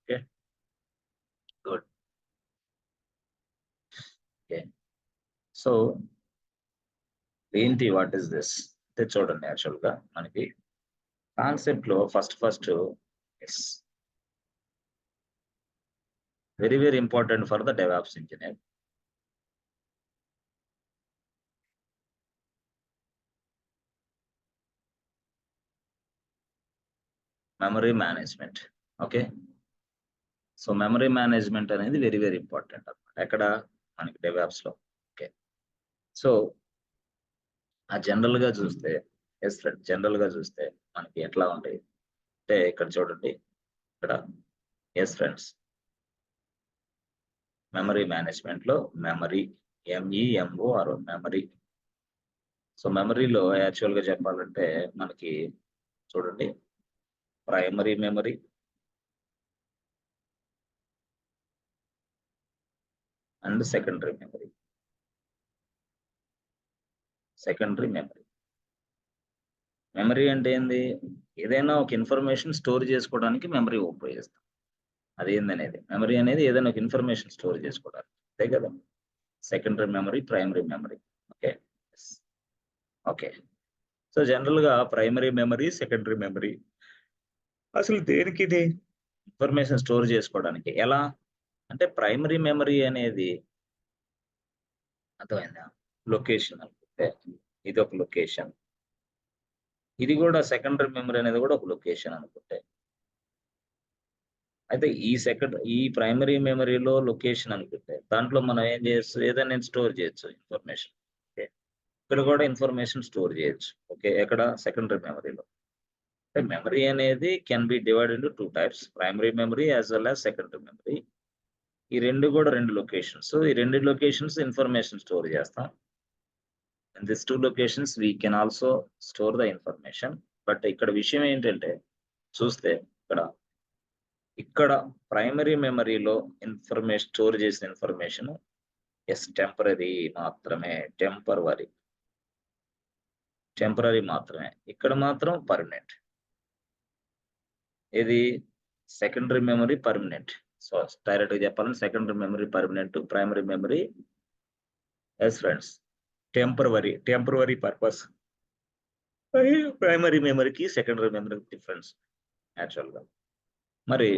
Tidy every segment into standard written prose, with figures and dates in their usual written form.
Okay, good. Okay, so ఏంటి what is this అంటే చూడండి, యాక్చువల్గా మనకి కాన్సెప్ట్ లో first yes, very very important for the DevOps engineer. Memory management. Okay, so memory management అనేది very very important అనమాట ఎక్కడ, మనకి డెవాప్స్ లో. ఓకే, సో ఆ జనరల్ గా చూస్తే, ఎస్ ఫ్రెండ్, జనరల్ గా చూస్తే మనకి ఎట్లా ఉంటాయి అంటే ఇక్కడ చూడండి, ఇక్కడ ఎస్ ఫ్రెండ్స్, మెమరీ మేనేజ్మెంట్ లో మెమరీ, ఎంఈఎంఓఆర్ మెమరీ. సో మెమరీలో యాక్చువల్ గా చెప్పాలంటే మనకి చూడండి, primary memory, and secondary memory. Secondary memory, memory అంటే ఏంది, ఏదైనా ఒక ఇన్ఫర్మేషన్ స్టోర్ చేసుకోవడానికి మెమరీ ఉపయోగిస్తాం. అదేందనేది మెమరీ అనేది ఏదైనా ఒక ఇన్ఫర్మేషన్ స్టోర్ చేసుకోవడానికి, అంతే కదా. Secondary memory, primary memory. Okay, okay, so general గా ప్రైమరీ మెమరీ, సెకండరీ మెమరీ అసలు దేనికి ఇది, ఇన్ఫర్మేషన్ స్టోర్ చేసుకోవడానికి. ఎలా అంటే ప్రైమరీ మెమరీ అనేది అర్థమైందా, లొకేషన్ అనుకుంటే ఇది ఒక లొకేషన్, ఇది కూడా సెకండరీ మెమరీ అనేది కూడా ఒక లొకేషన్ అనుకుంటే. అయితే ఈ ప్రైమరీ మెమరీలో లొకేషన్ అనుకుంటే దాంట్లో మనం ఏం చేయొచ్చు, ఏదైనా స్టోర్ చేయొచ్చు ఇన్ఫర్మేషన్. ఓకే, ఇక్కడ కూడా ఇన్ఫర్మేషన్ స్టోర్ చేయొచ్చు. ఓకే, ఎక్కడ, సెకండరీ మెమరీలో. అంటే మెమరీ అనేది can be divide into two types, primary memory as well as secondary memory. ఈ రెండు కూడా రెండు లొకేషన్స్, ఈ రెండు లొకేషన్స్ ఇన్ఫర్మేషన్ స్టోర్ చేస్తాం. In this two locations we can also store the information. But ఇక్కడ విషయం ఏంటంటే చూస్తే, ఇక్కడ ఇక్కడ ప్రైమరీ మెమరీలో ఇన్ఫర్మేషన్ స్టోర్ చేసిన ఇన్ఫర్మేషన్ ఎస్ టెంపరరీ మాత్రమే, టెంపరరీ మాత్రమే. ఇక్కడ మాత్రం పర్మనెంట్. ఇది secondary memory permanent. So direct గా చెప్పాలంటే secondary memory permanent, primary memory yes friends temporary purpose. Primary మెమరీకి సెకండరీ మెమరీకి డిఫరెన్స్ యాక్చువల్ గా. మరి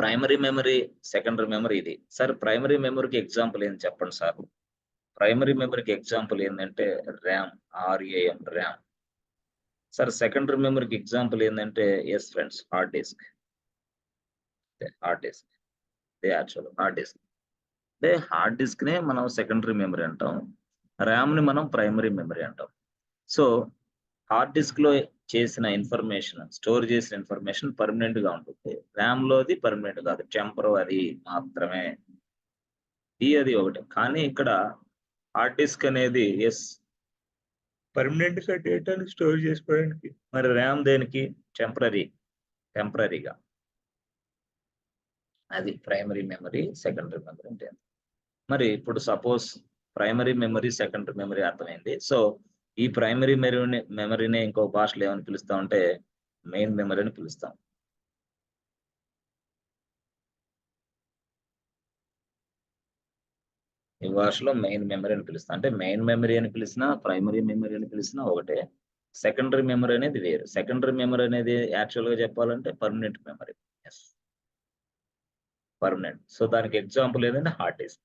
ప్రైమరీ మెమరీ, సెకండరీ మెమరీ ఇది. సార్ ప్రైమరీ మెమరీకి ఎగ్జాంపుల్ ఏంటి చెప్పండి సార్. ప్రైమరీ మెమరీకి ఎగ్జాంపుల్ ఏంటంటే ర్యామ్, ర్యామ్. సార్ సెకండరీ మెమరీకి ఎగ్జాంపుల్ ఏంటంటే yes friends, hard disk. Hard disk, actual hard disk. అంటే హార్డ్ డిస్క్ నే మనం సెకండరీ మెమరీ అంటాం, ర్యామ్ ని మనం ప్రైమరీ మెమరీ అంటాం. సో హార్డ్ డిస్క్ లో చేసిన ఇన్ఫర్మేషన్, స్టోర్ చేసిన ఇన్ఫర్మేషన్ పర్మనెంట్ గా ఉంటుంది, ర్యామ్ లోది పర్మనెంట్ కాదు, టెంపరరీ మాత్రమే. అది ఒకటి. కానీ ఇక్కడ హార్డ్ డిస్క్ అనేది ఎస్ పర్మనెంట్ గా డేటాని స్టోర్ చేసుకోవడానికి, మరి ర్యామ్ దేనికి, టెంపరరీగా. అది ప్రైమరీ మెమరీ, సెకండరీ మెమరీ అంటే. మరి ఇప్పుడు suppose primary memory, secondary memory అర్థమైంది. సో ఈ ప్రైమరీ మెమరీని ఇంకో భాషలో ఏమని పిలుస్తాం అంటే మెయిన్ మెమరీ అని పిలుస్తాం. ఈ భాషలో మెయిన్ మెమరీ అని పిలుస్తాం. అంటే మెయిన్ మెమరీ అని పిలిచినా, ప్రైమరీ మెమరీ అని పిలిచినా ఒకటే. సెకండరీ మెమరీ అనేది వేరు. సెకండరీ మెమరీ అనేది యాక్చువల్ గా చెప్పాలంటే permanent memory. Yes, permanent. So దానికి ఎగ్జాంపుల్ ఏదంటే hard disk.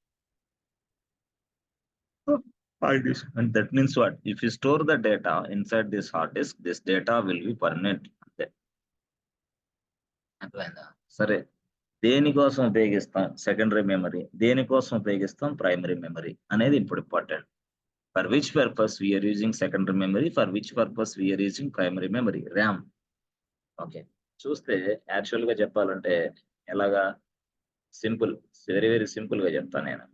Hard disk. And that means what? If you store the data inside this hard disk, this data will be permanent. అంతే. అర్థమైందా? సరే, దేనికోసం ఉపయోగిస్తాం సెకండరీ మెమరీ, దేనికోసం ఉపయోగిస్తాం ప్రైమరీ మెమరీ అనేది ఇప్పుడు important. For which purpose we are using secondary memory, for which purpose we are using primary memory, RAM. Okay, చూస్తే యాక్చువల్ గా చెప్పాలంటే ఎలాగా, సింపుల్, వెరీ వెరీ సింపుల్ గా చెప్తాను నేను.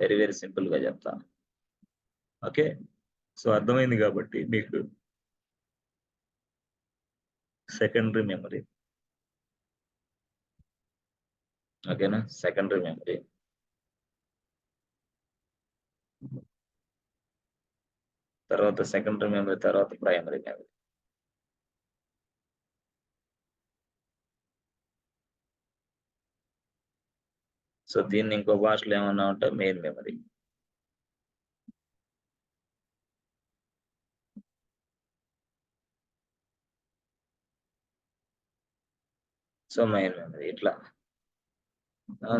వెరీ వెరీ సింపుల్ గా చెప్తాను. ఓకే, సో అర్థమైంది కాబట్టి మీకు సెకండరీ మెమరీ. ఓకేనా, సెకండరీ మెమరీ. తర్వాత సెకండరీ మెమరీ, తర్వాత ప్రైమరీ మెమరీ. సో దీన్ని ఇంకో భాషలో ఏమన్నా ఉంటే main memory. So main memory ఇట్లా.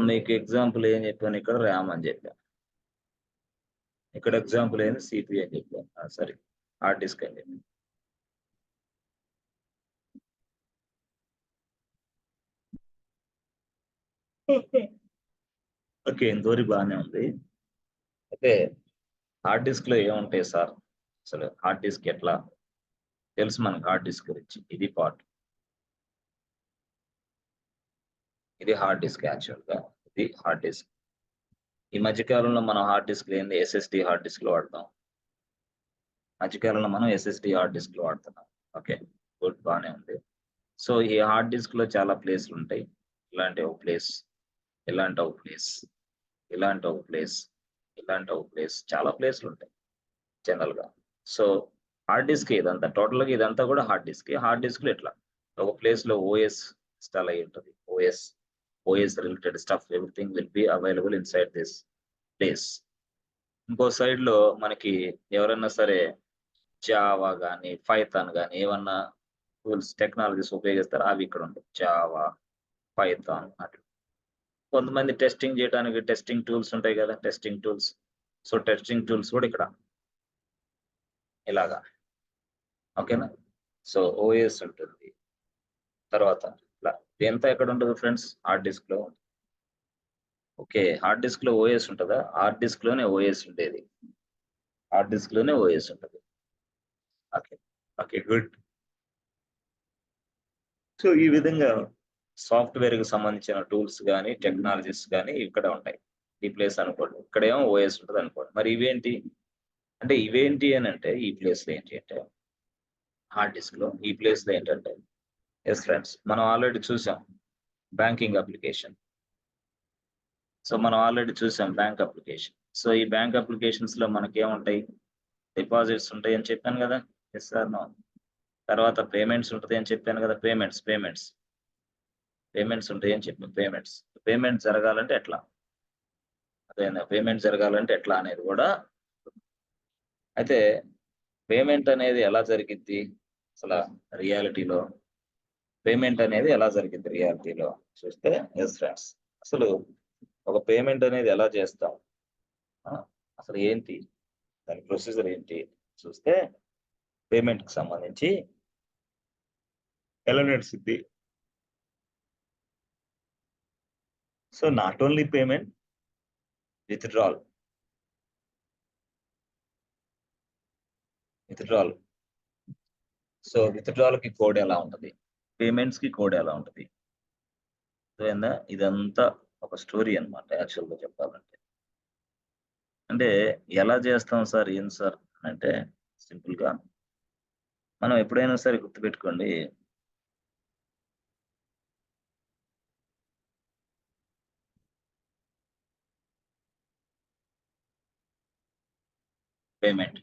మీకు ఎగ్జాంపుల్ ఏం చెప్పాను, ఇక్కడ ర్యామ్ అని చెప్పాను, ఇక్కడ ఎగ్జాంపుల్ ఏంది సిపియు అని చెప్పాను, సారీ హార్డ్ డిస్క్ అని చెప్పాను. ఓకే, ఇంతవరకు బాగానే ఉంది. అయితే హార్డ్ డిస్క్ లో ఏముంటాయి సార్, అసలు హార్డ్ డిస్క్ ఎట్లా తెలుసు మనకు, హార్డ్ డిస్క్ గురించి ఇది పార్ట్. ఇది హార్డ్ డిస్క్, యాక్చువల్ గా ఇది హార్డ్ డిస్క్. ఈ మధ్యకాలంలో మనం హార్డ్ డిస్క్ ఏంది ఎస్ఎస్డి హార్డ్ డిస్క్ లో వాడతాం, మధ్యకాలంలో మనం ఎస్ఎస్డి హార్డ్ డిస్క్ లో వాడుతున్నాం. ఓకే, గుడ్, బాగానే ఉంది. సో ఈ హార్డ్ డిస్క్ లో చాలా ప్లేస్లు ఉంటాయి. ఇలాంటి ఒక ప్లేస్, ఇలాంటి ఒక ప్లేస్, ఇలాంటి ఒక ప్లేస్, ఇలాంటి ఒక ప్లేస్, చాలా ప్లేస్లు ఉంటాయి జనరల్ గా. సో హార్డ్ డిస్క్ ఇదంతా టోటల్ గా, ఇదంతా కూడా హార్డ్ డిస్క్. హార్డ్ డిస్క్ లో ఎట్లా ఒక ప్లేస్ లో ఓఎస్ ఇన్స్టాల్ అయి ఉంటుంది, OS related stuff everything will be available in side this place. ఇంకో సైడ్ లో మనకి ఎవరన్నా సరే జావా కానీ పైథాన్ కానీ ఏమన్నా టూల్స్ టెక్నాలజీస్ ఉపయోగిస్తారు, అవి ఇక్కడ ఉంటాయి, జావా పైథాన్ అట్లా. కొంతమంది టెస్టింగ్ చేయడానికి టెస్టింగ్ టూల్స్ ఉంటాయి కదా, testing tools. So testing tools కూడా ఇక్కడ ఇలాగా. ఓకేనా, సో ఓఎస్ ఉంటుంది. తర్వాత ఇట్లా ఎంత ఎక్కడ ఉంటుంది ఫ్రెండ్స్, హార్డ్ డిస్క్ లో. ఓకే, హార్డ్ డిస్క్ లో ఓఎస్ ఉంటుందా, హార్డ్ డిస్క్ లోనే ఓఎస్ ఉండేది, హార్డ్ డిస్క్ లోనే ఓఎస్ ఉంటుంది. Okay, okay, good. సో ఈ విధంగా సాఫ్ట్వేర్ కి సంబంధించిన టూల్స్ కానీ టెక్నాలజీస్ కానీ ఇక్కడ ఉంటాయి. ఈ ప్లేస్ అనుకోండి, ఇక్కడేమో ఓఎస్ ఉంటుంది అనుకోండి. మరి ఇవేంటి అంటే, ఇవేంటి అని అంటే ఈ ప్లేస్ లో ఏంటి అంటే, హార్డ్ డిస్క్ లో ఈ ప్లేస్ లో ఏంటంటే, ఎస్ ఫ్రెండ్స్, మనం ఆల్రెడీ చూసాం బ్యాంకింగ్ అప్లికేషన్. సో మనం ఆల్రెడీ చూసాం బ్యాంక్ అప్లికేషన్. సో ఈ బ్యాంక్ అప్లికేషన్స్ లో మనకి ఏముంటాయి, డిపాజిట్స్ ఉంటాయి అని చెప్పాను కదా, ఎస్ సార్ నో. తర్వాత పేమెంట్స్ ఉంటుంది అని చెప్పాను కదా, పేమెంట్స్ ఉంటాయి అని చెప్పాను. పేమెంట్స్ జరగాలంటే ఎట్లా, అదేనా పేమెంట్ జరగాలంటే ఎట్లా అనేది కూడా. అయితే పేమెంట్ అనేది ఎలా జరిగిద్ది అసలు రియాలిటీలో, పేమెంట్ అనేది ఎలా జరిగింది రియాలిటీలో చూస్తే, ఎస్ ఫ్రెండ్స్, అసలు ఒక పేమెంట్ అనేది ఎలా చేస్తాం, ఆ, అసలు ఏంటి దాని ప్రొసీజర్ ఏంటి చూస్తే, పేమెంట్ కి సంబంధించి ఎలా నడిచింది. So not only payment, withdrawal, withdrawal. So withdrawal కి కోడ్ ఎలా ఉంటది, పేమెంట్స్ కి కోడ్ ఎలా ఉంటది, అర్థమైందా? ఇదంతా ఒక స్టోరీ అన్నమాట యాక్చువల్ గా చెప్పాలంటే. అంటే ఎలా చేస్తాం సార్, ఏం సార్ అంటే, సింపుల్ గా మనం ఎప్పుడైనా సరే గుర్తుపెట్టుకోండి, పేమెంట్.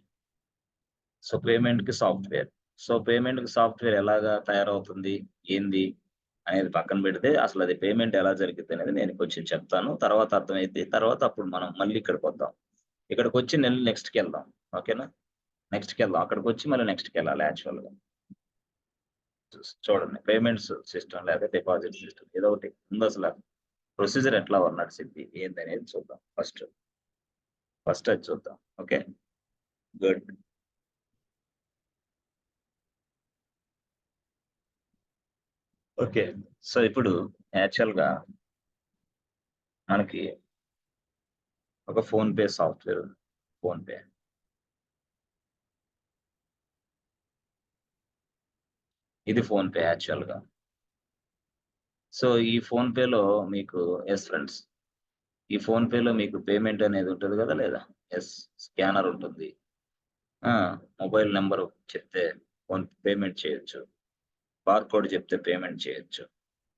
సో పేమెంట్ కి సాఫ్ట్వేర్. సో పేమెంట్ కి సాఫ్ట్వేర్ ఎలాగా తయారవుతుంది, ఏంది అనేది పక్కన పెడితే, అసలు అది పేమెంట్ ఎలా జరిగింది అనేది నేను కొంచెం చెప్తాను, తర్వాత అర్థమైంది. తర్వాత అప్పుడు మనం మళ్ళీ ఇక్కడికి వద్దాం, ఇక్కడికి వచ్చి నెక్స్ట్కి వెళ్దాం. ఓకేనా, నెక్స్ట్కి వెళ్దాం, అక్కడికి వచ్చి మళ్ళీ నెక్స్ట్కి వెళ్ళాలి. యాక్చువల్ గా చూడండి, పేమెంట్స్ సిస్టమ్ లేదా డిపాజిట్ సిస్టమ్ ఏదో ఒకటి ఉంది, అసలు ప్రొసీజర్ ఎట్లా నడిచింది ఏంది అనేది చూద్దాం. ఫస్ట్ అది చూద్దాం. Okay, good. ఓకే, సో ఇప్పుడు యాక్చువల్ గా మనకి ఒక ఫోన్ పే సాఫ్ట్వేర్ ఉంది, ఫోన్ పే. ఇది ఫోన్ పే యాక్చువల్ గా. సో ఈ ఫోన్ పేలో మీకు, ఎస్ ఫ్రెండ్స్, ఈ ఫోన్ పేలో మీకు పేమెంట్ అనేది ఉంటుంది కదా లేదా, ఎస్, స్కానర్ ఉంటుంది, మొబైల్ నెంబర్ చెప్తే ఫోన్ పేమెంట్ చేయొచ్చు, బార్ కోడ్ చెప్తే పేమెంట్ చేయొచ్చు,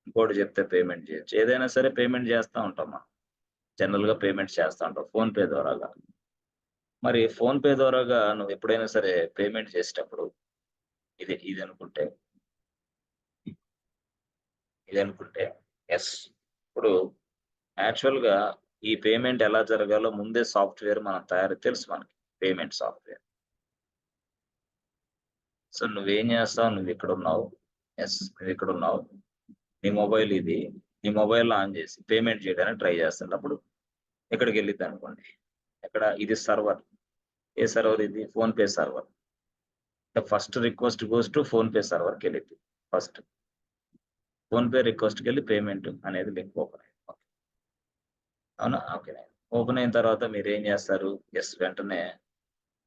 ఇంకోటి చెప్తే పేమెంట్ చేయొచ్చు, ఏదైనా సరే పేమెంట్ చేస్తూ ఉంటాం మనం. జనరల్ గా పేమెంట్ చేస్తూ ఉంటాం ఫోన్ పే ద్వారాగా. మరి ఫోన్ పే ద్వారాగా నువ్వు ఎప్పుడైనా సరే పేమెంట్ చేసేటప్పుడు ఇది ఇది అనుకుంటే, ఇది అనుకుంటే, ఎస్, ఇప్పుడు యాక్చువల్ గా ఈ పేమెంట్ ఎలా జరగాలో ముందే సాఫ్ట్వేర్ మనం తెలుసు మనకి పేమెంట్ సాఫ్ట్వేర్. సో నువ్వేం చేస్తావు, నువ్వు ఇక్కడ ఉన్నావు, నువ్వు ఇక్కడ ఉన్నావు, నీ మొబైల్ ఇది, నీ మొబైల్ ఆన్ చేసి పేమెంట్ చేయడానికి ట్రై చేస్తున్నప్పుడు ఎక్కడికి వెళ్ళిద్ది అనుకోండి, ఎక్కడ ఇది సర్వర్, ఏ సర్వర్ ఇది, phone pay server. First request goes to PhonePe సర్వర్కి వెళ్ళింది. ఫస్ట్ ఫోన్ పే రిక్వెస్ట్కి వెళ్ళి పేమెంట్ అనేది లింక్ ఓపెన్ అయింది. అవునా, ఓకే. ఓపెన్ అయిన తర్వాత మీరు ఏం చేస్తారు, వెంటనే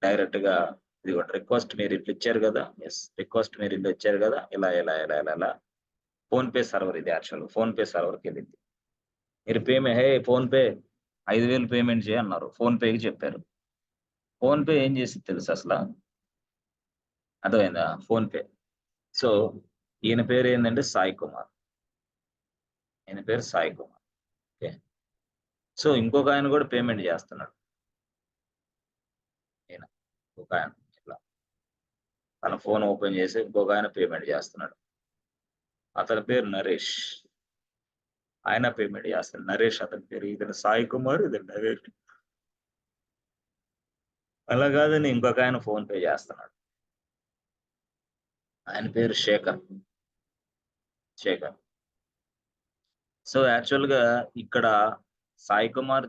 డైరెక్ట్ గా ఇదిగోండి రిక్వెస్ట్ మీరు ఇట్లా ఇచ్చారు కదా, రిక్వెస్ట్ మీరు ఇల్లు ఇచ్చారు కదా, ఇలా ఇలా ఇలా ఇలా ఇలా ఫోన్ పే సర్వర్ ఇది యాక్చువల్ ఫోన్ పే సర్వర్కి వెళ్ళింది. మీరు ఫోన్ పే 5,000 పేమెంట్ చేయన్నారు, ఫోన్ పేకి చెప్పారు. ఫోన్ పే ఏం చేసి తెలుసు అసలు, అర్థమైందా, ఫోన్ పే. సో ఈయన పేరు ఏంటంటే సాయి కుమార్, ఈయన పేరు సాయి కుమార్. ఓకే. సో ఇంకొక ఆయన కూడా పేమెంట్ చేస్తున్నాడు, ఈయన ఒక ఆయన ఇట్లా తన ఫోన్ ఓపెన్ చేసి ఇంకొక ఆయన పేమెంట్ చేస్తున్నాడు. అతని పేరు నరేష్, ఆయన పేమెంట్ చేస్తాడు. నరేష్ అతని పేరు, ఇతను సాయి కుమార్, ఇతను నరేష్. అలా కాదని ఇంకొక ఆయన ఫోన్ పే చేస్తున్నాడు, ఆయన పేరు శేఖర్. సో యాక్చువల్ గా ఇక్కడ సాయి కుమార్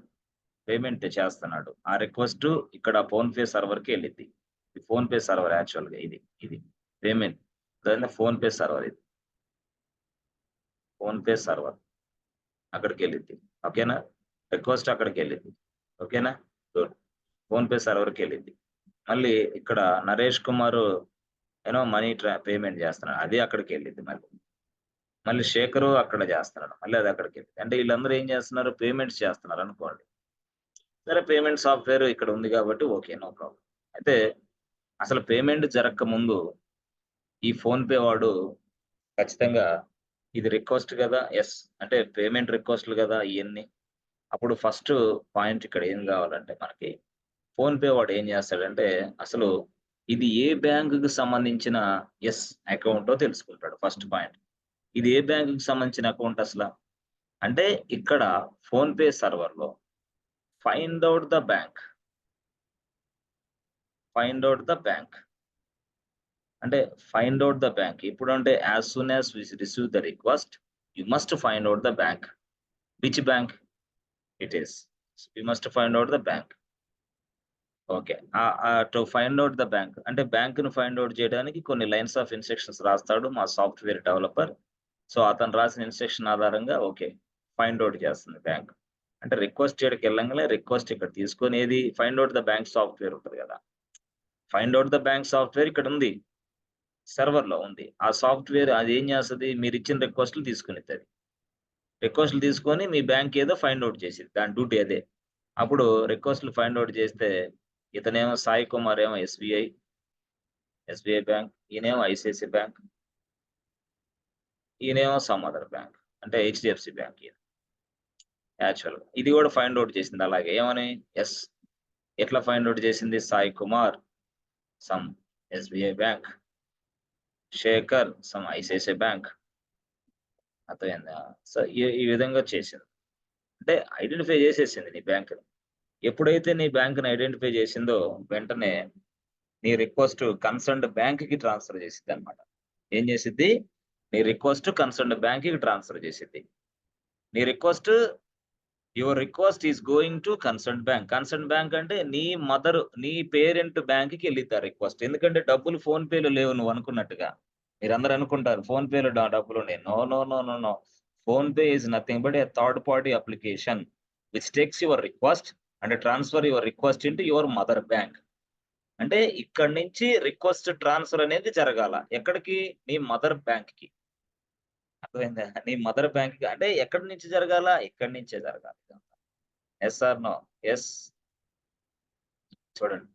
పేమెంట్ చేస్తున్నాడు, ఆ రిక్వెస్ట్ ఇక్కడ ఫోన్ పే సర్వర్ కి వెళ్ళింది. ఫోన్ పే సర్వర్ యాక్చువల్ గా ఇది పేమెంట్, ఫోన్ పే సర్వర్, ఇది ఫోన్ పే సర్వర్ అక్కడికి వెళ్ళింది. ఓకేనా, రిక్వెస్ట్ అక్కడికి వెళ్ళింది. ఓకేనా, గుడ్. ఫోన్ పే సర్వర్కి వెళ్ళింది. మళ్ళీ ఇక్కడ నరేష్ కుమార్ మనీ పేమెంట్ చేస్తున్నాడు, అది అక్కడికి వెళ్ళింది. మళ్ళీ శేఖరు అక్కడ చేస్తున్నాడు, మళ్ళీ అది అక్కడికి వెళ్ళింది. అంటే వీళ్ళందరూ ఏం చేస్తున్నారు, పేమెంట్స్ చేస్తున్నారు అనుకోండి. సరే పేమెంట్ సాఫ్ట్వేర్ ఇక్కడ ఉంది కాబట్టి ఓకే, నో ప్రాబ్లం. అయితే అసలు పేమెంట్ జరగక ముందు ఈ ఫోన్ పే వాడు ఖచ్చితంగా ఇది రిక్వెస్ట్ కదా, అంటే పేమెంట్ రిక్వెస్ట్లు కదా ఇవన్నీ. అప్పుడు ఫస్ట్ పాయింట్ ఇక్కడ ఏం కావాలంటే మనకి, ఫోన్ పే వాడు ఏం చేస్తాడంటే అసలు ఇది ఏ బ్యాంకుకి సంబంధించిన అకౌంటో తెలుసుకుంటాడు. ఫస్ట్ పాయింట్, ఇది ఏ బ్యాంకుకి సంబంధించిన అకౌంట్ అసలు అంటే ఇక్కడ ఫోన్ పే సర్వర్ లో ఫైండ్ అవుట్ ద బ్యాంక్ అంటే ఫైండ్ అవుట్ ద బ్యాంక్. ఇప్పుడు అంటే as soon as we receive the request you must find out the bank, which bank it is, you must find out the bank. Okay, to find out the bank అంటే bank ను find out చేయడానికి కొన్ని lines of instructions రాస్తాడు మా software developer. So అతను రాసిన instruction ఆధారంగా okay find out చేస్తుంది బ్యాంక్. అంటే రిక్వెస్ట్ చేయడానికి వెళ్ళంగానే రిక్వెస్ట్ ఇక్కడ తీసుకొని ఏది find out the bank software ఉంటుంది కదా, find out the bank software ఇక్కడ ఉంది, సర్వర్ లో ఉంది. ఆ సాఫ్ట్వేర్ అది ఏం చేస్తుంది, మీరు ఇచ్చిన రిక్వెస్ట్లు తీసుకుని రిక్వెస్ట్లు తీసుకొని మీ బ్యాంక్ ఏదో ఫైండ్ అవుట్ చేసింది, దాని డ్యూటీ అదే. అప్పుడు రిక్వెస్ట్లు ఫైండ్ అవుట్ చేస్తే ఇతనేమో సాయి కుమార్ ఏమో ఎస్బీఐ బ్యాంక్, ఈయనేమో ఐసిఐసి బ్యాంక్, ఈయనేమో సమ్ అదర్ బ్యాంక్ అంటే హెచ్డిఎఫ్సి బ్యాంక్. యాక్చువల్ ఇది కూడా ఫైండ్ అవుట్ చేసింది అలాగే, ఏమని ఎట్లా ఫైండ్ అవుట్ చేసింది, Sai Kumar some SBI bank, Shekhar some ICICI bank. అర్థమైందా? సో ఈ విధంగా చేసింది, అంటే ఐడెంటిఫై చేసేసింది నీ బ్యాంక్. ఎప్పుడైతే నీ బ్యాంక్ని ఐడెంటిఫై చేసిందో వెంటనే నీ రిక్వెస్ట్ కన్సర్న్డ్ బ్యాంక్ కి ట్రాన్స్ఫర్ చేసిద్ది అనమాట. ఏం చేసిద్ది, నీ రిక్వెస్ట్ కన్సర్న్డ్ బ్యాంక్ కి ట్రాన్స్ఫర్ చేసిద్ది. నీ request your request is going to concern bank అంటే నీ పేరెంట్ బ్యాంక్ కి వెళ్ళిద్ది ఆ రిక్వెస్ట్. ఎందుకంటే డబ్బులు ఫోన్ పేలో లేవు నువ్వు అనుకున్నట్టుగా. మీరందరూ అనుకుంటారు ఫోన్ పేలో డబ్బులు ఉన్నాయి. No no no no no, PhonePe is nothing but a third party application which takes your request and transfer your request into your mother bank. అంటే ఇక్కడి నుంచి రిక్వెస్ట్ ట్రాన్స్ఫర్ అనేది జరగాల ఎక్కడికి, నీ మదర్ బ్యాంక్ కి. అర్థమైందా, నీ మదర్ బ్యాంక్ కి. అంటే ఎక్కడి నుంచి జరగాల, ఇక్కడి నుంచే జరగాలి. Yes or no? ఎస్. చూడండి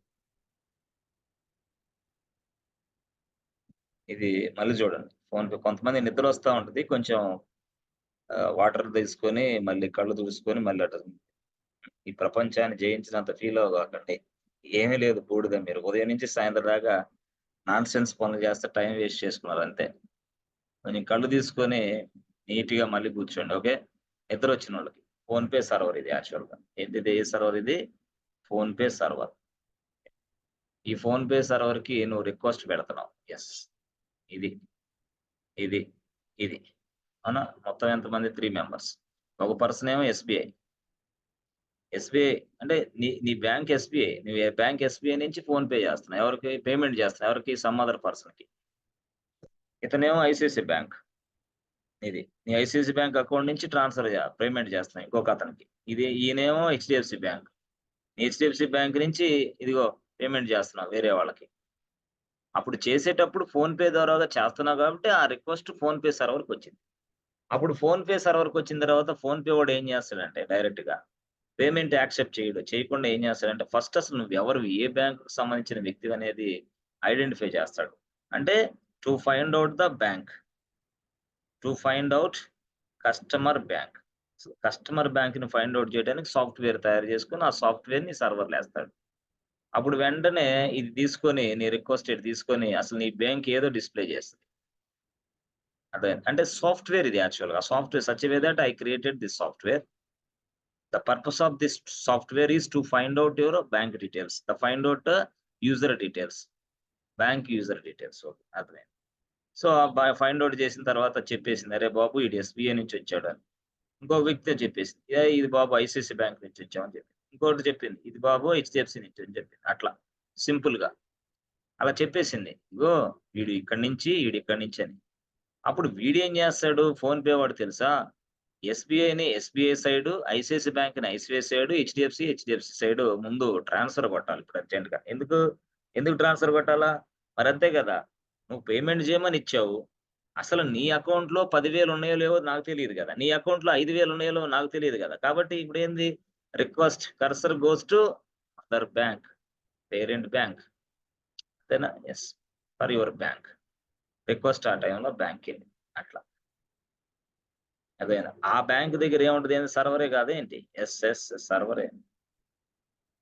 ఇది మళ్ళీ చూడండి, ఫోన్ పే కొంతమంది నిద్ర వస్తా ఉంటది, కొంచెం వాటర్ తీసుకొని మళ్ళీ కళ్ళు తుడుచుకొని మళ్ళీ అటు ఈ ప్రపంచాన్ని జయించినంత ఫీల్ అవ్వకండి. ఏమీ లేదు బూడిద. మీరు ఉదయం నుంచి సాయంత్రం దాకా నాన్ సెన్స్ పనులు చేస్తే టైం వేస్ట్ చేసుకున్నారు అంతే. కొంచెం కళ్ళు తీసుకొని నీట్‌గా మళ్ళీ కూర్చోండి. ఓకే. నిద్ర వచ్చిన వాళ్ళకి. ఫోన్ పే సర్వర్ ఇది యాక్చువల్గా. ఏంటిది ఏ సర్వర్ ఇది? Phone pay server. ఈ ఫోన్ పే సర్వర్ కి నువ్వు రిక్వెస్ట్ పెడుతున్నావు. ఎస్. ఇది, ఇది, ఇది. అవునా? మొత్తం ఎంతమంది? 3 మెంబర్స్. ఒక పర్సన్ ఏమో ఎస్‌బీఐ. ఎస్‌బీఐ అంటే నీ బ్యాంక్ ఎస్‌బీఐ. నువ్వు బ్యాంక్ ఎస్‌బీఐ నుంచి ఫోన్ పే చేస్తున్నావు. ఎవరికి? పేమెంట్ చేస్తున్నావు. ఎవరికి? సమ్ అదర్ పర్సన్‌కి. ఇతనేమో ఐసీఐసీ బ్యాంక్. ఇది. నీ ఐసీఐసీ బ్యాంక్ అకౌంట్ నుంచి పేమెంట్ చేస్తున్నావు ఇంకొక అతనికి. ఈయనేమో హెచ్‌డీఎఫ్‌సీ బ్యాంక్. హెచ్‌డీఎఫ్‌సీ బ్యాంక్ నుంచి ఇదిగో పేమెంట్ చేస్తున్నావు వేరే వాళ్ళకి. అప్పుడు చేసేటప్పుడు ఫోన్ పే ద్వారాగా చేస్తున్నావు కాబట్టి ఆ రిక్వెస్ట్ ఫోన్ పే సర్వర్‌కొచ్చింది. అప్పుడు ఫోన్ పే సర్వర్‌కొచ్చిన తర్వాత ఫోన్ పే వాడు ఏం చేస్తాడంటే డైరెక్ట్‌గా పేమెంట్ యాక్సెప్ట్ చేయడు. చేయకుండా ఏం చేస్తాడంటే ఫస్ట్ అసలు నువ్వెవరివి? ఏ బ్యాంక్‌కి సంబంధించిన వ్యక్తివనేది ఐడెంటిఫై చేస్తాడు. అంటే to find out the bank. To find out customer bank. Customer బ్యాంక్‌ని ఫైండ్ ఔట్ చేయడానికి సాఫ్ట్‌వేర్ తయారు చేసుకొని, ఆ సాఫ్ట్‌వేర్‌ని సర్వర్‌లో ఏస్తాడు. అప్పుడు వెంటనే ఇది తీసుకొని నీ రిక్వెస్ట్ ఇటు తీసుకొని అసలు నీ బ్యాంక్ ఏదో డిస్‌ప్లే చేస్తది. అంటే సాఫ్ట్‌వేర్ ఇది యాక్చువల్‌గా. Software such a way that I created this software. The purpose of this software is to find out your bank details. The find out user details. Bank user details. Okay. అర్థమైంది. So, find out చేసిన తర్వాత చెప్పేసింది. అరే బాబు! ఈడు SBI నుంచి వచ్చాడని. ఇంకో వ్యక్తి చెప్పేసింది. ఇది బాబు ఐసీఐసీ బ్యాంక్ నుంచి వచ్చామని చెప్పింది. ఇంకోటి చెప్పింది. ఇది బాబు హెచ్‌డీఎఫ్‌సీ నుంచి అని చెప్పింది. అట్లా సింపుల్‌గా. అలా చెప్పేసింది. ఇగో వీడు ఇక్కడి నుంచి, ఈడు ఇక్కడి నుంచి అని. అప్పుడు వీడేం చేస్తాడు ఫోన్ పే వాడు తెలుసా? ఎస్‌బీఐ సైడు, ఐసీఐసీ బ్యాంక్‌ని ఐసీఐసీ సైడు, హెచ్‌డీఎఫ్‌సీ సైడు ముందు ట్రాన్స్‌ఫర్ కొట్టాలి ఇప్పుడు అర్జెంట్‌గా. ఎందుకు ట్రాన్స్‌ఫర్ కొట్టాలా? మరంతే కదా! నువ్వు పేమెంట్ చేయమని ఇచ్చావు. అసలు నీ అకౌంట్‌లో 10,000 ఉన్నాయో లేవో నాకు తెలీదు గదా! నీ అకౌంట్‌లో 5,000 ఉన్నాయో లేవో నాకు తెలీదు గదా! కాబట్టి ఇప్పుడేంది request cursor goes to other bank. Parent bank. అంతేనా? Yes. For your bank. Request ఆ టైంలో బ్యాంక్‌కెళ్ళింది. అట్లా. అదేనా. ఆ బ్యాంక్ దగ్గర ఏముంటది? ఏంది సర్వరే కాదేంటి? యెస్. సర్వరే.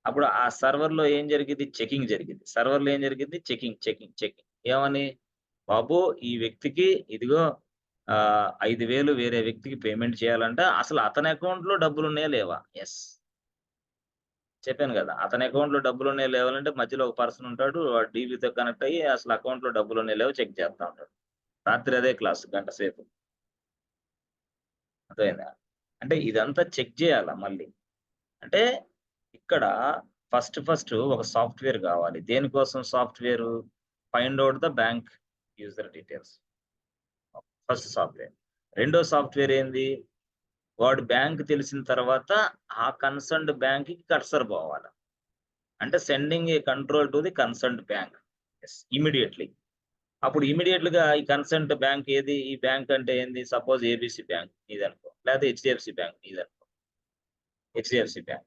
అప్పుడు ఆ సర్వర్‌లో ఏం జరిగిద్ది? చెకింగ్ జరిగిద్ది. సర్వర్‌లో ఏం జరిగిద్ది? చెకింగ్. ఏమని? బాబు ఈ వ్యక్తికి ఇదిగో 5,000 వేరే వ్యక్తికి పేమెంట్ చేయాలంట. అసలు అతని అకౌంట్‌లో డబ్బులున్నాయా లేవా? యెస్. చెప్పాను గదా! అతని అకౌంట్‌లో డబ్బులున్నాయా లేవాలంటే మధ్యలో ఒక పర్సన్ ఉంటాడు. వాడు డీబీతో కనెక్ట్ అయ్యి అసలు అకౌంట్‌లో డబ్బులున్నాయో లేవో చెక్ చేస్తా ఉంటాడు. రాత్రి అదే క్లాస్ గంట సేపు. అర్థమైందా? అంటే ఇదంతా చెక్ జేయాలా మళ్ళీ. అంటే ఇక్కడ ఫస్ట్ ఒక సాఫ్ట్‌వేర్ గావాలి. దేనికోసం software? Find out the bank user details. First software. రెండో సాఫ్ట్‌వేర్ ఏంది? వాడు బ్యాంక్ తెలిసిన తర్వాత ఆ కన్సర్న్డ్ బ్యాంక్‌కి కర్సర్ పోవాల. అంటే sending A control to the concerned bank. Yes. Immediately. అప్పుడు ఇమ్మీడియేట్‌గా ఈ కన్సర్న్డ్ బ్యాంక్ ఏది? ఈ బ్యాంక్ అంటే ఏంది? సపోజ్ ఏబీసీ బ్యాంక్ నీదనుకో. లేకపోతే హెచ్‌డీఎఫ్‌సీ బ్యాంక్ నీదనుకో. HDFC bank.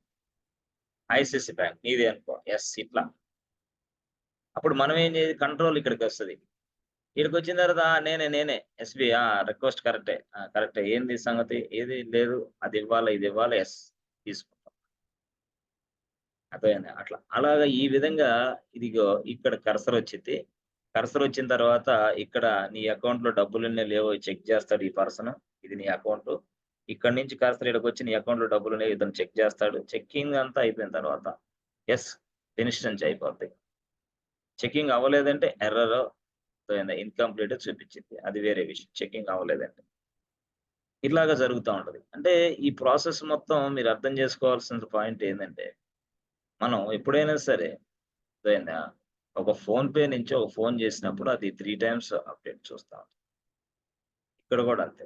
ఐసీఐసీ బ్యాంక్ నీదే అనుకో. యెస్. ఇట్లా. అప్పుడు మనం ఏం చేయాలి? కంట్రోల్ ఇక్కడికొస్తది. ఈడకొచ్చిన తర్వాత నేనే ఎస్‌బీ రిక్వెస్ట్ కరెక్టే. కరెక్టే. ఏంది సంగతి? ఏది లేదు. ఇది ఇవ్వాలా. యెస్. తీసుకుంటాం. అర్థమైందా? అట్లా. అలాగా ఈ విధంగా ఇదిగో ఇక్కడ కర్సర్ వచ్చిద్ది. కర్సర్ వచ్చిన తర్వాత ఇక్కడ నీ అకౌంట్‌లో డబ్బులున్నాయో లేవో చెక్ చేస్తాడు ఈ పర్సన్. ఇది నీ అకౌంటు. ఇక్కడి నుంచి కర్సర్ ఈడకొచ్చి నీ అకౌంట్‌లో డబ్బులున్నాయో ఇతను చెక్ చేస్తాడు. చెకింగ్ అంతా అయిపోయిన తర్వాత యెస్. ఫినిష్డ్ అని అయిపోద్ది. చెకింగ్ అవ్వలేదంటే ఎర్రరో అర్థమైందా? ఇన్‌కంప్లీటో చూపిచ్చిద్ది. అది వేరే విషయం. చెకింగ్ అవ్వలేదంటే. ఇలాగా జరుగుతా ఉంటది. అంటే ఈ ప్రాసెస్ మొత్తం మీరు అర్థం చేసుకోవాల్సిన పాయింట్ ఏందంటే, మనం ఎప్పుడైనా సరే అర్థమైందా? ఒక ఫోన్‌పే నుంచి ఒక ఫోన్ చేసినప్పుడు అది 3 టైమ్స్ అప్‌డేట్ చూస్తా ఉంటది. ఇక్కడ కూడా అంతే.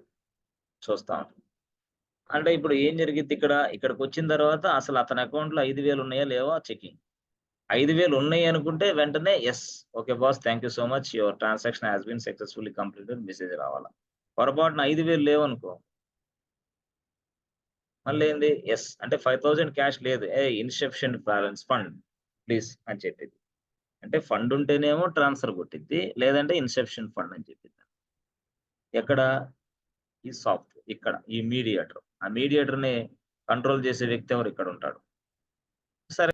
చూస్తా ఉంటది. అంటే ఇప్పుడు ఏం జరిగిద్ది ఇక్కడ? ఇక్కడికొచ్చిన తర్వాత అసలు అతని అకౌంట్‌లో 5,000 ఉన్నాయా లేవా చెకింగ్. 5,000 ఉన్నాయి అనుకుంటే వెంటనే yes. Okay boss thank you so much. Your transaction has been successfully completed message రావాలా. పొరపాటున 5,000 లేవనుకో మళ్ళేంది యెస్. అంటే 5,000 క్యాష్ లేదు. ఇన్‌సఫిషియెంట్ బాలన్స్ ఫండ్ ప్లీజ్ అని చెప్పిద్ది. అంటే ఫండ్ ఉంటేనేమో ట్రాన్స్‌ఫర్ కొట్టిద్ది. లేదంటే ఇన్‌సఫిషియెంట్ ఫండ్ అని చెప్పిద్ది. ఎక్కడ? ఈ సాఫ్ట్‌వేర్ ఇక్కడ. ఈ మీడియేటర్. ఆ మీడియేటర్‌ని కంట్రోల్ చేసే వ్యక్తి ఎవరు? ఇక్కడుంటాడు. సరే.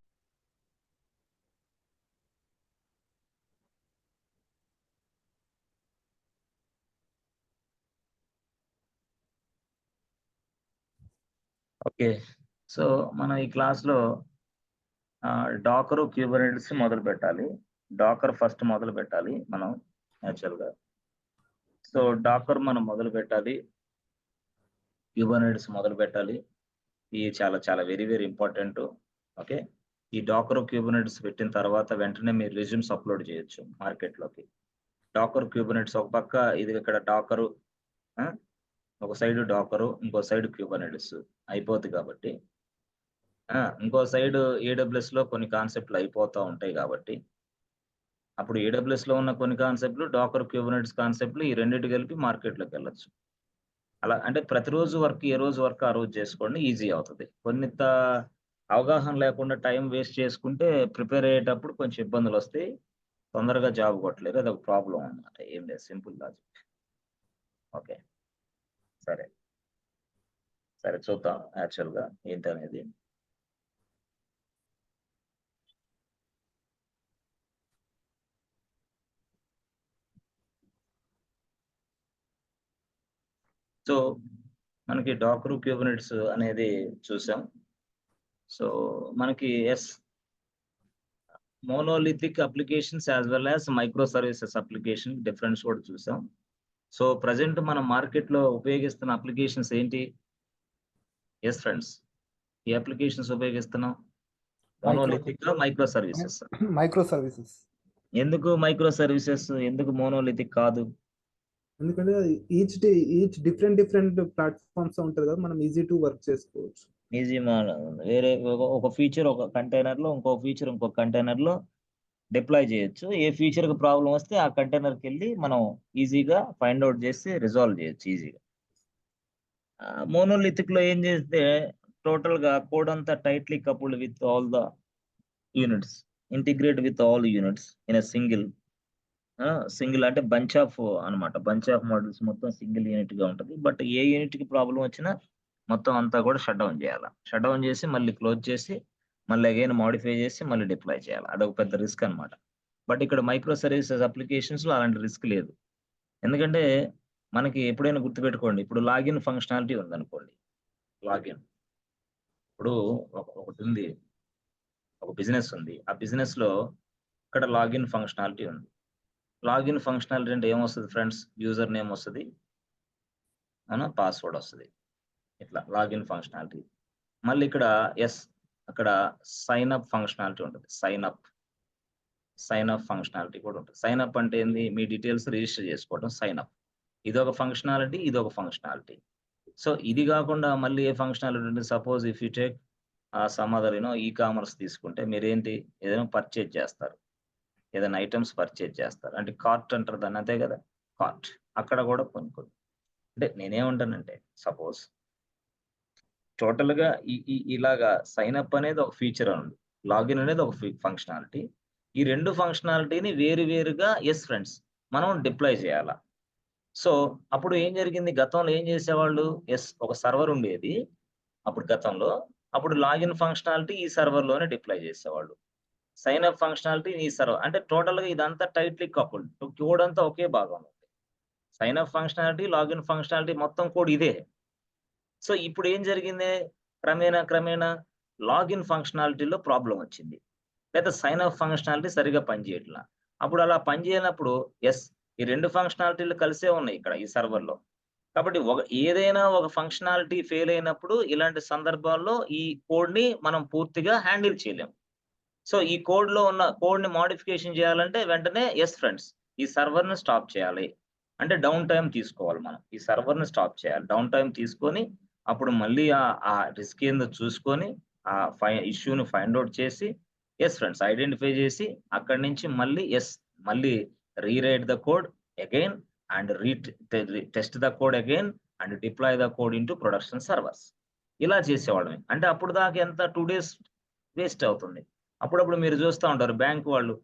ఓకే. సో మనం ఈ క్లాస్లో డాకర్ క్యూబర్నెటిక్స్ మొదలు పెట్టాలి. డాకర్ ఫస్ట్ మొదలు పెట్టాలి మనం యాక్చువల్గా. సో డాకర్ మనం మొదలు పెట్టాలి, క్యూబర్నెటిక్స్ మొదలు పెట్టాలి. ఇది చాలా చాలా వెరీ వెరీ ఇంపార్టెంట్. ఓకే. ఈ డాకర్ క్యూబర్నెటిక్స్ పెట్టిన తర్వాత వెంటనే మీరు రెజ్యూమ్స్ అప్లోడ్ చేయొచ్చు మార్కెట్లోకి. డాకర్ క్యూబర్నెటిక్స్ ఒక పక్క, ఇది ఇక్కడ డాకరు, ఒక సైడ్ డాకరు, ఇంకో సైడ్ క్యూబర్నెటిక్స్ అయిపోద్ది కాబట్టి, ఇంకో సైడ్ ఏడబ్ల్యూఎస్ లో కొన్ని కాన్సెప్ట్లు అయిపోతూ ఉంటాయి కాబట్టి, అప్పుడు ఏడబ్ల్యూఎస్ లో ఉన్న కొన్ని కాన్సెప్ట్లు, డాకర్ క్యూబర్నెటిక్స్ కాన్సెప్ట్లు, ఈ రెండింటి కలిపి మార్కెట్లోకి వెళ్ళొచ్చు. అలా అంటే ప్రతిరోజు వర్క్ ఏ రోజు వర్క్ ఆ రోజు చేసుకోండి, ఈజీ అవుతుంది. కొన్నింత అవగాహన లేకుండా టైం వేస్ట్ చేసుకుంటే ప్రిపేర్ అయ్యేటప్పుడు కొంచెం ఇబ్బందులు వస్తాయి, తొందరగా జాబ్ కొట్టలేరు. అదొక ప్రాబ్లం అన్నమాట. ఏం లేదు, సింపుల్ లాజిక్. ఓకే, సరే సరే చూద్దాం యాక్చువల్గా ఏంటనేది. సో మనకి డాకర్ క్యూబర్నెటిక్స్ అనేది చూసాం. సో మనకి monolithic applications as well as microservices application difference కూడా చూసాం. సో ప్రజెంట్ మనం మార్కెట్లో ఉపయోగిస్తున్న అప్లికేషన్స్ ఏంటి? ఎస్ ఫ్రెండ్స్, ఈ అప్లికేషన్స్ ఉపయోగిస్తున్నాం monolithic microservices. Microservices. ఎందుకు మైక్రో సర్వీసెస్, ఎందుకు మోనోలిథిక్ కాదు? ఎందుకంటే ఈచ్ డిఫరెంట్ ప్లాట్ఫామ్స్ ఉంటది కదా, మనం ఈజీ టు వర్క్ చేసుకోవచ్చు. ఈజీ, వేరే ఒక ఫీచర్ ఒక కంటైనర్ లో, ఇంకో ఫీచర్ ఇంకో కంటైనర్ లో డిప్లాయ్ చేయొచ్చు. ఏ ఫీచర్ కి ప్రాబ్లం వస్తే ఆ కంటైనర్కి వెళ్ళి మనం ఈజీగా ఫైండ్ అవుట్ చేసి రిజాల్వ్ చేయొచ్చు ఈజీగా. మోనోలిథిక్ లో ఏం చేస్తే టోటల్ గా కోడ్ అంతా tightly coupled with all the units, integrate with all units in single అంటే బంచ్ ఆఫ్ అన్నమాట. బంచ్ ఆఫ్ మోడల్స్ మొత్తం సింగిల్ యూనిట్ గా ఉంటుంది. బట్ ఏ యూనిట్ కి ప్రాబ్లం వచ్చినా మొత్తం అంతా కూడా షట్ డౌన్ చేయాలి. షట్ డౌన్ చేసి మళ్ళీ క్లోజ్ చేసి మళ్ళీ అగైన్ మాడిఫై చేసి మళ్ళీ డిప్లాయ్ చేయాలి. అదొక పెద్ద రిస్క్ అన్నమాట. బట్ ఇక్కడ మైక్రో సర్వీసెస్ అప్లికేషన్స్ లో అలాంటి రిస్క్ లేదు. ఎందుకంటే మనకి ఎప్పుడైనా గుర్తుపెట్టుకోండి, ఇప్పుడు లాగిన్ ఫంక్షనాలిటీ ఉందనుకోండి. లాగిన్ ఇప్పుడు ఒకటి ఉంది, ఒక బిజినెస్ ఉంది. ఆ బిజినెస్ లో ఇక్కడ లాగిన్ ఫంక్షనాలిటీ ఉంది. లాగిన్ ఫంక్షనాలిటీ అంటే ఏమొస్తుంది ఫ్రెండ్స్? యూజర్ నేమ్ వస్తుంది, పాస్వర్డ్ వస్తుంది. ఇట్లా లాగిన్ ఫంక్షనాలిటీ. మళ్ళీ ఇక్కడ అక్కడ సైన్ అప్ ఫంక్షనాలిటీ ఉంటుంది. సైన్ అప్ ఫంక్షనాలిటీ కూడా ఉంటుంది. సైన్ అప్ అంటే ఏంది? మీ డీటెయిల్స్ రిజిస్టర్ చేసుకోవడం సైన్ అప్. ఇదొక ఫంక్షనాలిటీ, ఇదొక ఫంక్షనాలిటీ. సో ఇది కాకుండా మళ్ళీ ఏ ఫంక్షనాలిటీ ఉంటుంది? Suppose if you take some other e commerce తీసుకుంటే, మీరేంటి ఏదైనా పర్చేజ్ చేస్తారు, ఏదైనా ఐటమ్స్ పర్చేజ్ చేస్తారు అంటే కార్ట్ అంటారు దాన్ని, అంతే కదా, కార్ట్. అక్కడ కూడా కొన్ని అంటే నేనేమంటానంటే, సపోజ్ టోటల్ గా ఇలాగా సైన్ అప్ అనేది ఒక ఫీచర్ ఉంది, లాగిన్ అనేది ఒక ఫంక్షనాలిటీ. ఈ రెండు ఫంక్షనాలిటీని వేరుగా ఫ్రెండ్స్ మనం డిప్లాయ్ చేయాలా. సో అప్పుడు ఏం జరిగింది, గతంలో ఏం చేసేవాళ్ళు? ఒక సర్వర్ ఉండేది అప్పుడు గతంలో. అప్పుడు లాగిన్ ఫంక్షనాలిటీ ఈ సర్వర్ లోనే డిప్లాయ్ చేసేవాళ్ళు, సైన్ అప్ ఫంక్షనాలిటీ ఈ సర్వర్. అంటే టోటల్ గా ఇదంతా టైట్లీ కపుల్డ్, కోడ్ అంతా ఒకే భాగం ఉంది. Sign up functionality, login functionality మొత్తం కోడ్ ఇదే. సో ఇప్పుడు ఏం జరిగింది, క్రమేణా లాగిన్ ఫంక్షనాలిటీలో ప్రాబ్లం వచ్చింది, లేదా సైన్ అప్ ఫంక్షనాలిటీ సరిగా పనిచేయట్లా. అప్పుడు అలా పనిచేయనప్పుడు ఈ రెండు ఫంక్షనాలిటీలు కలిసే ఉన్నాయి ఇక్కడ ఈ సర్వర్లో. కాబట్టి ఏదైనా ఒక ఫంక్షనాలిటీ ఫెయిల్ అయినప్పుడు ఇలాంటి సందర్భాల్లో ఈ కోడ్ ని మనం పూర్తిగా హ్యాండిల్ చేయలేం. సో ఈ కోడ్ లో ఉన్న కోడ్ ని మోడిఫికేషన్ చేయాలంటే వెంటనే ఫ్రెండ్స్ ఈ సర్వర్ ని స్టాప్ చేయాలి. అంటే డౌన్ టైం తీసుకోవాలి, మనం ఈ సర్వర్ ని స్టాప్ చేయాలి. డౌన్ టైం తీసుకొని అప్పుడు మళ్ళీ ఆ రిస్క్ ఏందో చూసుకొని ఆ ఇష్యూని ఫైండ్ అవుట్ చేసి ఫ్రెండ్స్ ఐడెంటిఫై చేసి అక్కడి నుంచి మళ్ళీ rewrite the code again and test the code again and deploy the code into production servers. ఇలా చేసేవాళ్ళమే. అంటే అప్పుడు దాకా ఎంత 2 days వేస్ట్ అవుతుంది. అప్పుడప్పుడు మీరు చూస్తూ ఉంటారు బ్యాంక్ వాళ్ళు,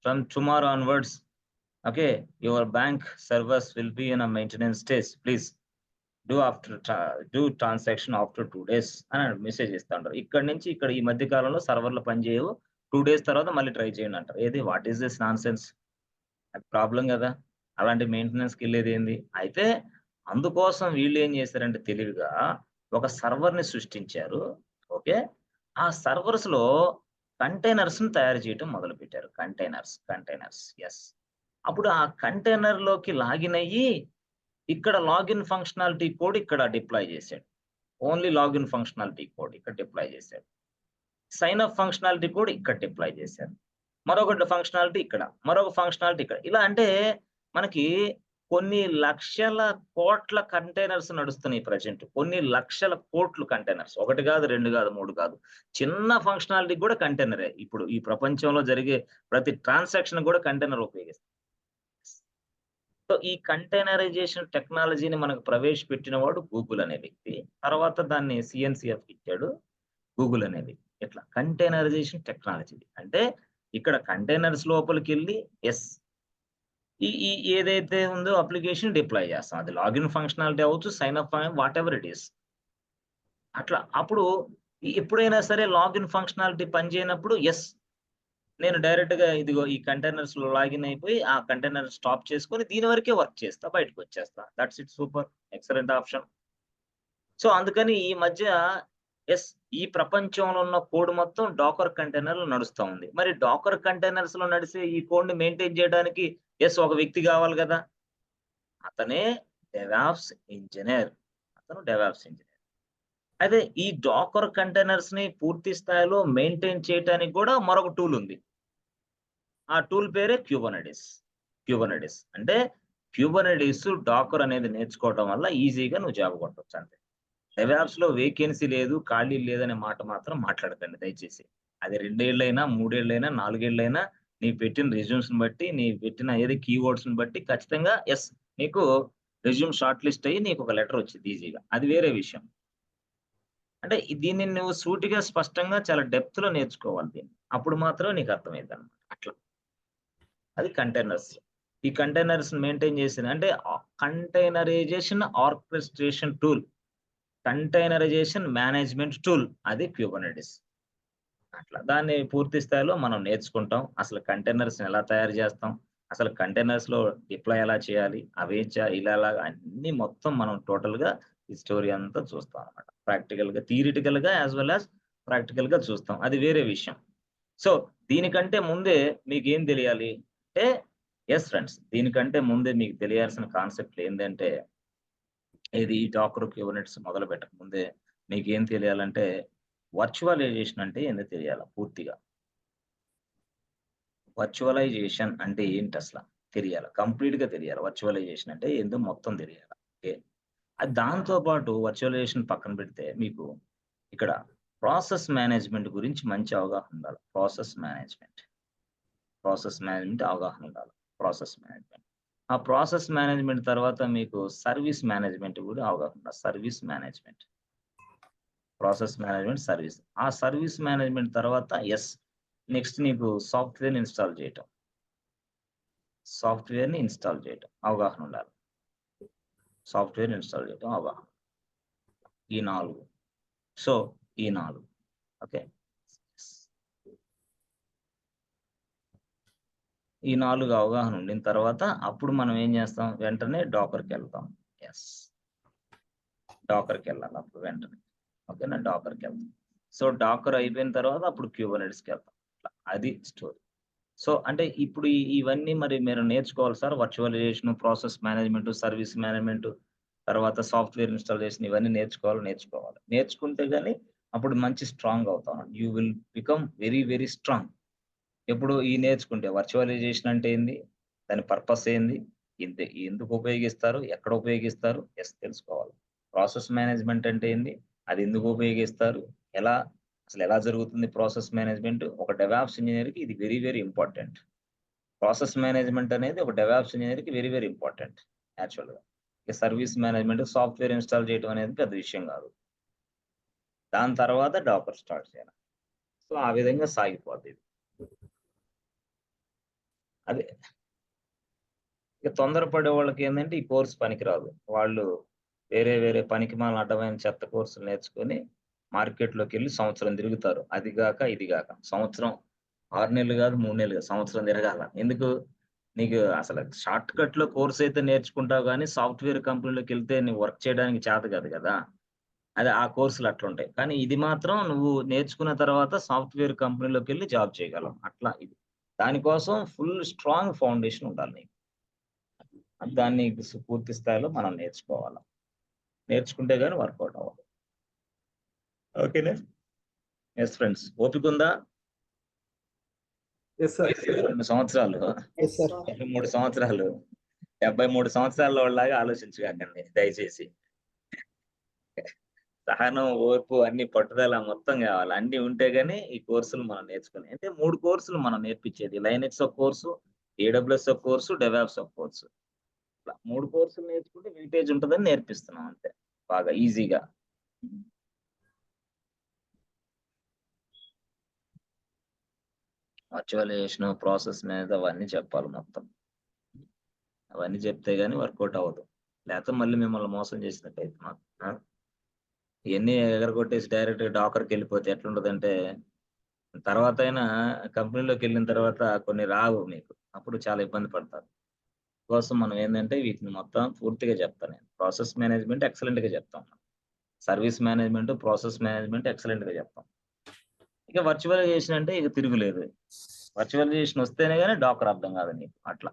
from tomorrow onwards okay your bank servers will be in a maintenance stage, please do transaction after 2 days అని మెసేజ్ ఇస్తూ ఉంటారు. ఇక్కడ నుంచి ఇక్కడ ఈ మధ్య కాలంలో సర్వర్లు పనిచేయవు, 2 days తర్వాత మళ్ళీ ట్రై చేయండి అంటారు. ఏది what is this non sense? అది ప్రాబ్లం కదా. అలాంటి మెయింటెనెన్స్కి వెళ్ళేది ఏంది? అయితే అందుకోసం వీళ్ళు ఏం చేశారంటే తెలివిగా ఒక సర్వర్‌ని సృష్టించారు. ఓకే. ఆ సర్వర్స్‌లో కంటైనర్స్‌ని తయారు చేయటం మొదలుపెట్టారు. కంటైనర్స్. యెస్. అప్పుడు ఆ కంటైనర్‌లోకి లాగిన్ అయ్యి, ఇక్కడ లాగిన్ ఫంక్షనాలిటీ కోడ్ ఇక్కడ డిప్లాయ్ చేశాడు. ఓన్లీ లాగిన్ ఫంక్షనాలిటీ కోడ్ ఇక్కడ డిప్లాయ్ చేశాడు. సైన్ అప్ ఫంక్షనాలిటీ కోడ్ ఇక్కడ డిప్లాయ్ చేశారు. మరొకటి ఫంక్షనాలిటీ ఇక్కడ, మరొక ఫంక్షనాలిటీ ఇక్కడ. ఇలా అంటే మనకి కొన్ని లక్షల కోట్ల కంటైనర్స్ నడుస్తున్నాయి ప్రెజెంట్. కొన్ని లక్షల కోట్లు కంటైనర్స్. 1 కాదు, 2 కాదు, 3 కాదు. చిన్న ఫంక్షనాలిటీ కూడా కంటైనరే. ఇప్పుడు ఈ ప్రపంచంలో జరిగే ప్రతి ట్రాన్సాక్షన్ కూడా కంటైనర్ ఉపయోగిస్తారు. సో, ఈ కంటైనరైజేషన్ టెక్నాలజీని మనకు ప్రవేశపెట్టిన వాడు గూగుల్ అనే వ్యక్తి. తర్వాత దాన్ని సీఎన్‌సీఎఫ్‌కి ఇచ్చాడు గూగుల్ అనే వ్యక్తి. ఇట్లా కంటైనరైజేషన్ టెక్నాలజీ. అంటే ఇక్కడ కంటైనర్స్ లోపలికెళ్ళి యెస్. ఈ ఈ ఏదైతే ఉందో అప్లికేషన్ డిప్లాయ్ చేస్తాం. అది లాగిన్ ఫంక్షనాలిటీ అవ్వచ్చు, sign up whatever it is. అట్లా అప్పుడు ఎప్పుడైనా సరే లాగిన్ ఫంక్షనాలిటీ పనిచేయనప్పుడు యెస్. నేను డైరెక్ట్‌గా ఇదిగో ఈ కంటైనర్స్‌లో లాగిన్ అయిపోయి, ఆ కంటైనర్ స్టాప్ చేసుకొని దీని వరకే వర్క్ చేస్తా. బయటకొచ్చేస్తా. That's it super. Excellent option. So, అందుకని ఈ మధ్య యెస్. ఈ ప్రపంచంలో ఉన్న కోడ్ మొత్తం డాకర్ కంటైనర్‌లో నడుస్తా ఉంది. మరి డాకర్ కంటైనర్స్‌లో నడిసే ఈ కోడ్‌ని మెయింటైన్ చేయడానికి యెస్. ఒక వ్యక్తి కావాలి గదా! అతనే డెవాప్స్ ఇంజినీర్. అతను డెవాప్స్ ఇంజినీర్. అయితే ఈ డాకర్ కంటైనర్స్‌ని పూర్తి స్థాయిలో మెయింటైన్ చేయటానికి గూడా మరొక టూల్ ఉంది. ఆ టూల్ పేరే క్యూబర్నెటిస్. అంటే క్యూబర్నెటిస్, డాకర్ అనేది నేర్చుకోవటం వల్ల ఈజీగా నువ్వు జాబ్ కొట్టొచ్చు అంతే. డెవాప్స్‌లో వేకెన్సీ లేదు, ఖాళీలు లేదనే మాట మాత్రం మాట్లాడకండి దయచేసి. అది 2 ఏళ్లైనా, 3 ఏళ్లైనా, 4 ఏళ్లైనా నీవు పెట్టిన రెజ్యూమ్స్‌ని బట్టి, నీవు పెట్టిన ఏది కీవర్డ్స్‌ని బట్టి ఖచ్చితంగా యెస్. నీకు రెజ్యూమ్ షార్ట్ లిస్ట్ అయ్యి నీకొక లెటర్ వచ్చిద్ది ఈజీగా. అది వేరే విషయం. అంటే దీన్ని నువ్వు సూటిగా, స్పష్టంగా చాలా డెప్త్‌లో నేర్చుకోవాలి దీన్ని. అప్పుడు మాత్రమే నీకు అర్థమైద్దనమాట. అట్లా. అది కంటైనర్స్. ఈ కంటైనర్స్‌ని మెయింటైన్ చేసిన అంటే containerization orchestration tool. Containerization management tool అది క్యూబర్నెటిస్. అట్లా. దాన్ని పూర్తి స్థాయిలో మనం నేర్చుకుంటాం. అసలు కంటైనర్స్‌ని ఎలా తయారు చేస్తాం? అసలు కంటైనర్స్‌లో డిప్లాయ్ ఎలా చేయాలి? ఇలా అలాగా అన్నీ మొత్తం మనం టోటల్‌గా ఈ స్టోరీ అంతా చూస్తాం అన్నమాట. థియరిటికల్‌గా యాస్ వెల్ యాస్ ప్రాక్టికల్‌గా చూస్తాం. అది వేరే విషయం. సో, దీనికంటే ముందే మీకేం తెలియాలి? అంటే యెస్ ఫ్రెండ్స్. దీనికంటే ముందే మీకు తెలియాల్సిన కాన్సెప్ట్‌లు ఏందంటే ఇది ఈ డాకర్ క్యూబర్నెటిస్ మొదలుపెట్టక ముందే మీకేం తెలియాలంటే వర్చువలైజేషన్ అంటే ఏందో తెలియాల పూర్తిగా. వర్చువలైజేషన్ అంటే ఏంటసల? తెలియాల. కంప్లీట్‌గా తెలియాల. వర్చువలైజేషన్ అంటే ఏందో మొత్తం తెలియాల. ఓకే. దాంతో పాటు వర్చువలైజేషన్ పక్కన పెడితే మీకు ఇక్కడ ప్రాసెస్ మేనేజ్‌మెంట్ గురించి మంచి అవగాహన ఉండాలి. ప్రాసెస్ మేనేజ్‌మెంట్ అవగాహన ఉండాలి. Process management. ఆ ప్రాసెస్ మేనేజ్‌మెంట్ తర్వాత మీకు సర్వీస్ మేనేజ్‌మెంట్ కూడా అవగాహన ఉండాలి. Process management, service. ఆ సర్వీస్ మేనేజ్‌మెంట్ తర్వాత యెస్. నెక్స్ట్ నీకు సాఫ్ట్‌వేర్‌ని ఇన్‌స్టాల్ చేయటం అవగాహన ఉండాలి. సాఫ్ట్‌వేర్‌ని ఇన్‌స్టాల్ చేయటం అవగాహన. ఈ 4. సో, ఈ 4. ఓకే. ఈ 4 అవగాహన ఉండిన తర్వాత అప్పుడు మనం ఏం చేస్తాం? వెంటనే డాకర్‌కెళ్తాం. యెస్. డాకర్‌కెళ్ళాలి అప్పుడు వెంటనే. ఓకేనా? డాకర్‌కెళ్తాం. సో, డాకర్ అయిపోయిన తర్వాత అప్పుడు క్యూబర్నెటిస్‌కెళ్తాం. అట్లా. అది స్టోరీ. సో, అంటే ఇప్పుడు ఇవన్నీ మరి మీరు నేర్చుకోవాలి sir. Virtualization, process management, service management, తర్వాత సాఫ్ట్‌వేర్ ఇన్‌స్టాలేషన్ ఇవన్నీ నేర్చుకోవాలి. నేర్చుకుంటే గాని అప్పుడు మంచి స్ట్రాంగ్ అవుతాం. You will become very, very strong. ఎప్పుడు నేర్చుకుంటే వర్చువలైజేషన్ అంటే ఏంది? దాని పర్పస్ ఏంది? ఎందుకు ఉపయోగిస్తారు? ఎక్కడ ఉపయోగిస్తారు? యెస్ తెలుసుకోవాలి. ప్రాసెస్ మేనేజ్‌మెంట్ అంటే ఏంది? అది ఎందుకు ఉపయోగిస్తారు? ఎలా అసలెలా జరుగుతుంది ప్రాసెస్ మేనేజ్‌మెంట్? ఒక డెవాప్స్ ఇంజినీర్‌కి ఇది very, very important. Process management అనేది ఒక డెవాప్స్ ఇంజినీర్‌కి వెరీ, వెరీ ఇంపార్టెంట్ యాక్చువల్‌గా. ఇక సర్వీస్ మేనేజ్‌మెంట్, సాఫ్ట్‌వేర్ ఇన్‌స్టాల్ చేయడం అనేది పెద్ద విషయం గాదు. దాని తర్వాత డాకర్ స్టార్ట్ చేయాలి. సో, ఆ విధంగా సాగిపోద్ది. అదే ఇక తొందరపడే వాళ్ళకేందంటే ఈ కోర్స్ పనికిరాదు. వాళ్ళు వేరే పనికిమాలిన అడ్డమైన చెత్త కోర్సులు నేర్చుకొని మార్కెట్‌లోకెళ్ళి సంవత్సరం తిరుగుతారు. అది గాక, ఇది గాక. సంవత్సరం 6 నెలలు గాదు, 3 నెలలు గాదు. సంవత్సరం తిరగాల. ఎందుకు? నీకు అసలు షార్ట్ కట్‌లో కోర్స్ అయితే నేర్చుకుంటావు గానీ, సాఫ్ట్‌వేర్ కంపెనీలోకెళ్తే నువ్వు వర్క్ చేయడానికి చేత కాదు గదా! అది ఆ కోర్సులు అట్లుంటాయి. కానీ ఇది మాత్రం నువ్వు నేర్చుకున్న తర్వాత సాఫ్ట్‌వేర్ కంపెనీలోకెళ్ళి జాబ్ చేయగలవు. అట్లా ఇది. దానికోసం ఫుల్ స్ట్రాంగ్ ఫౌండేషన్ ఉండాలి నీకు. దాన్ని పూర్తి స్థాయిలో మనం నేర్చుకోవాలి. నేర్చుకుంటే గాని వర్కౌట్ అవ్వదు. ఓకేనా? Yes friends. ఓపికుందా? Yes sir. 2 సంవత్సరాలు, ఎస్ సార్. 23 సంవత్సరాలు, 73 సంవత్సరాలోళ్ళలాగా ఆలోచించకండి దయచేసి. సహనం, ఓర్పు, అన్ని పట్టుదల మొత్తం కావాలి. అన్నీ ఉంటే గాని ఈ కోర్సులు మనం నేర్చుకుని అంటే 3 కోర్సులు మనం నేర్పించేది. లైనక్స్ ఒక కోర్సు, ఏడబ్ల్యూఎస్ ఒక కోర్సు, డెవాప్స్ ఒక కోర్సు. ఇట్లా 3 కోర్సులు నేర్చుకుంటే వెయిటేజ్ ఉంటదని నేర్పిస్తున్నాం అంతే. బాగా ఈజీగా. వర్చువలైజేషన్ ప్రాసెస్ మీద అవన్నీ చెప్పాలి మొత్తం. అవన్నీ చెప్తే గాని వర్కౌట్ అవ్వదు. లేకపోతే మళ్ళీ మిమ్మల్ని మోసం చేసినట్టయితే మాకు. ఇయన్నీ ఎగరగొట్టేసి డైరెక్ట్‌గా డాకర్‌కెళ్ళిపోతే ఎట్లుంటదంటే, తర్వాతైనా కంపెనీలోకెళ్ళిన తర్వాత కొన్ని రావు మీకు. అప్పుడు చాలా ఇబ్బంది పడతారు. కోసం మనం ఏందంటే వీటిని మొత్తం పూర్తిగా చెప్తా నేను. ప్రాసెస్ మేనేజ్‌మెంట్ ఎక్సలెంట్‌గా చెప్తాం. సర్వీస్ మేనేజ్‌మెంట్, ప్రాసెస్ మేనేజ్‌మెంట్ ఎక్సలెంట్‌గా చెప్తాం. ఇక వర్చువలైజేషన్ అంటే ఇక తిరుగులేదు. వర్చువలైజేషన్ వస్తేనే గాని డాకర్ అర్థం కాదు నీకు. అట్లా.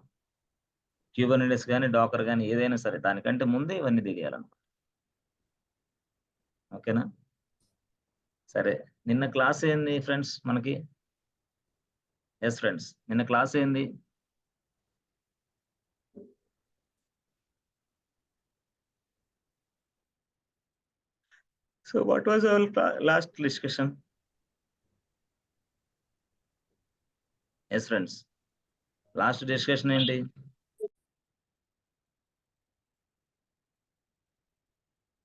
క్యూబర్నెటిస్ గాని, డాకర్ గాని ఏదైనా సరే దానికంటే ముందే ఇవన్నీ తెలియాలన్నమాట. ఓకేనా? సరే. నిన్న క్లాస్ ఏంది ఫ్రెండ్స్ మనకి? Yes friends. నిన్న క్లాస్ ఏంది? So what was our last discussion? Yes friends. Last discussion ఏంటి?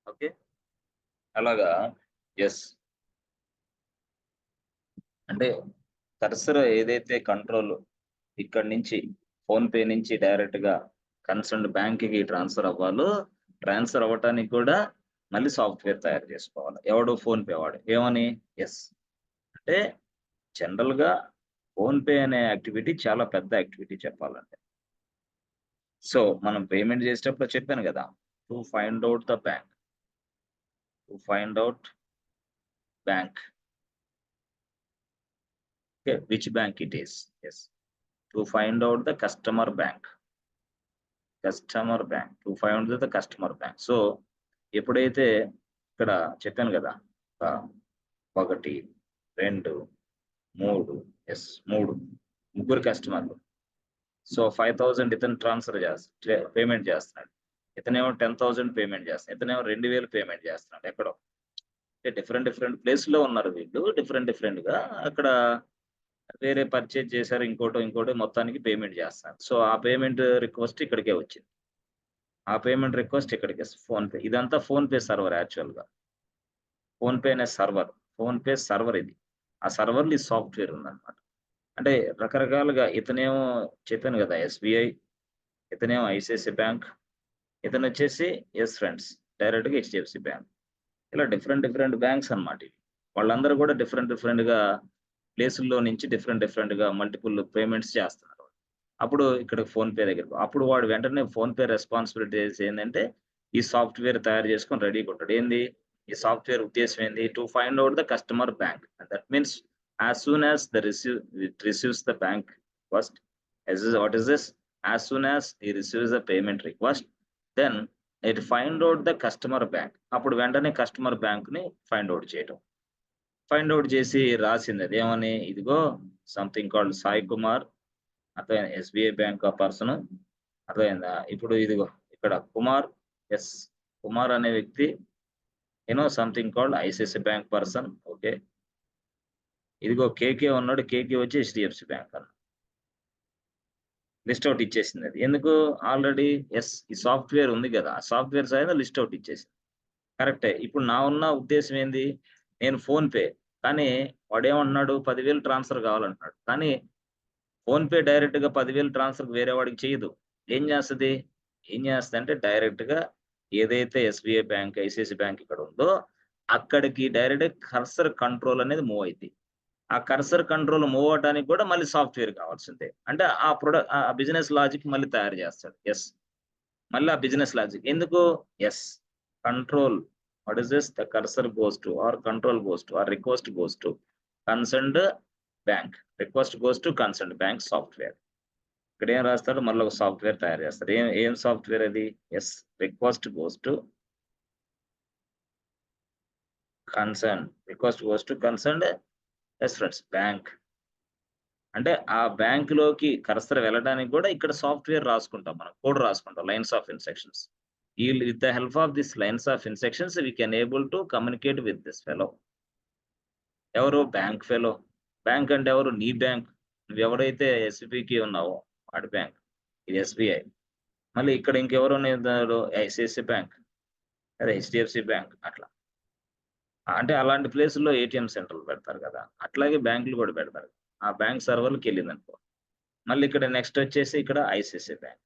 ఓకే. అలాగా యెస్. అంటే కర్సర్ ఏదైతే కంట్రోల్ ఇక్కడి నుంచి ఫోన్‌పే నుంచి డైరెక్ట్‌గా కన్సర్న్డ్ బ్యాంక్‌కి ట్రాన్స్‌ఫర్ అవ్వాలో, ట్రాన్స్‌ఫర్ అవ్వటానికి కూడా మళ్ళీ సాఫ్ట్‌వేర్ తయారు చేసుకోవాలి. ఎవడు? ఫోన్‌పే వాడు. ఏమని? యెస్. అంటే జనరల్‌గా ఫోన్‌పే అనే యాక్టివిటీ చాలా పెద్ద యాక్టివిటీ చెప్పాలంటే. సో, మనం పేమెంట్ చేసేటప్పుడు చెప్పాను గదా! To find out the bank. To find out bank. Okay. Which bank it is. Yes. To find out the customer bank. Customer bank. To find the customer bank. So, ఎప్పుడైతే ఇక్కడ చెప్పాను గదా! 1, 2, 3 yes. 3 ముగ్గురు కస్టమర్లు. So, 5,000 ఇతను transfer payment చేస్తున్నాడు. ఇతనేమో 10,000 payment చేస్తున్నాడు. ఇతనేమో 2,000 పేమెంట్ చేస్తున్నాడు ఎక్కడో. అంటే డిఫరెంట్ డిఫరెంట్ ప్లేస్‌లో ఉన్నారు వీళ్ళు. డిఫరెంట్‌గా అక్కడ వేరే పర్చేజ్ చేశారు. ఇంకోటో మొత్తానికి పేమెంట్ చేస్తున్నారు. సో, ఆ పేమెంట్ రిక్వెస్ట్ ఇక్కడికే వచ్చింది. ఆ పేమెంట్ రిక్వెస్ట్ ఇక్కడికే ఫోన్‌పే. ఇదంతా ఫోన్‌పే సర్వర్ యాక్చువల్‌గా. ఫోన్‌పే అనే సర్వర్. ఫోన్‌పే సర్వర్ ఇది. ఆ సర్వర్‌లో ఈ సాఫ్ట్‌వేర్ ఉందన్నమాట. అంటే రకరకాలుగా ఇతనేమో చెప్పాను గదా! ఎస్‌బీఐ, ఇతనేమో ఐసీఐసీ బ్యాంక్, ఇతనొచ్చేసి యెస్ ఫ్రెండ్స్ డైరెక్ట్‌గా హెచ్‌డీఎఫ్‌సీ బ్యాంక్. ఇలా డిఫరెంట్ బ్యాంక్స్ అన్నమాట ఇవి. వాళ్ళందరూ కూడా డిఫరెంట్‌గా ప్లేసుల్లో నుంచి డిఫరెంట్‌గా మల్టిపుల్ పేమెంట్స్ చేస్తున్నారు. అప్పుడు ఇక్కడ ఫోన్‌పే దగ్గరికి అప్పుడు వాడు వెంటనే ఫోన్‌పే రెస్పాన్సిబిలిటీస్ ఏందంటే, ఈ సాఫ్ట్‌వేర్ తయారు చేసుకొని రెడీగా ఉంటాడు. ఏంది? ఈ సాఫ్ట్‌వేర్ ఉద్దేశ్యం ఏంది? To find out the customer bank. That means as soon as it receives the bank request. What is this? As soon as he receives the payment request, then it find out the customer bank. అప్పుడు వెంటనే customer బ్యాంక్‌ని find out చేయటం. Find out చేసి రాసిందది. ఏమని? ఇదిగో something called Sai Kumar, అర్థమైందా? SBI bank ఆ పర్సన్ అర్థమైందా? ఇప్పుడు ఇదిగో ఇక్కడ కుమార్ యెస్. కుమార్ అనే వ్యక్తి something called ICICI bank person. Okay. ఇదిగో కేకే ఉన్నాడు. కేకే వచ్చి హెచ్‌డీఎఫ్‌సీ బ్యాంక్ అన్న. లిస్ట్ ఔట్ ఇచ్చేసిందది. ఎందుకు? Already yes. ఈ సాఫ్ట్‌వేర్ ఉంది గదా! ఆ సాఫ్ట్‌వేర్ సహాయంతో లిస్ట్ ఔట్ ఇచ్చేసింది. కరెక్టే. ఇప్పుడు నా ఉన్న ఉద్దేశ్యం ఏంది? నేను ఫోన్‌పే. కానీ వాడేమంటున్నాడు? 10,000 ట్రాన్స్‌ఫర్ కావాలంటున్నాడు. కానీ ఫోన్‌పే డైరెక్ట్‌గా 10,000 ట్రాన్స్‌ఫర్ వేరే వాడికి చేయదు. ఏం చేస్తది? ఏం చేస్తదంటే డైరెక్ట్‌గా ఏదైతే ఎస్‌బీఐ బ్యాంక్, ఐసీఐసీ బ్యాంక్ ఇక్కడ ఉందో అక్కడికి డైరెక్ట్‌గా కర్సర్ కంట్రోల్ అనేది మూవ్ అయిద్ది. ఆ కర్సర్ కంట్రోల్ మూవ్ అవ్వటానికి కూడా మళ్ళీ సాఫ్ట్‌వేర్ కావాల్సిందే. అంటే ఆ బిజినెస్ లాజిక్ మళ్ళీ తయారు చేస్తాడు. యెస్. మళ్ళీ ఆ బిజినెస్ లాజిక్. ఎందుకు? Yes. Control What is this? The cursor goes to, or control goes to, or request goes to concerned bank. Request goes to concerned bank software. ఇక్కడ ఏం రాస్తాడు? మళ్ళీ ఒక సాఫ్ట్వేర్ తయారు చేస్తారు. ఏం సాఫ్ట్వేర్ అది? Yes, request goes to concern yes friends bank. అంటే ఆ బ్యాంక్ లోకి కర్సర్ వెళ్ళడానికి కూడా ఇక్కడ సాఫ్ట్వేర్ రాసుకుంటాం, మనం కోడ్ రాసుకుంటాం, lines of instructions. With the help of this lines of instructions we can able to communicate with this fellow. ఎవరు? Bank fellow. బ్యాంక్ అంటే ఎవరు? నీ బ్యాంక్. నువ్వు ఎవరైతే ఎస్బికి ఉన్నావో వాడి బ్యాంక్. ఇది ఎస్బిఐ. మళ్ళీ ఇక్కడ ఇంకెవరు ఉన్నారు? ఐసిఐసి బ్యాంక్, అదే హెచ్డిఎఫ్సి బ్యాంక్. అట్లా అంటే అలాంటి ప్లేసుల్లో ఏటీఎం సెంటర్లు పెడతారు కదా, అట్లాగే బ్యాంకులు కూడా పెడతారు. ఆ బ్యాంక్ సర్వర్కి వెళ్ళింది అనుకో, మళ్ళీ ఇక్కడ నెక్స్ట్ వచ్చేసి ఇక్కడ ఐసిఐసి బ్యాంక్,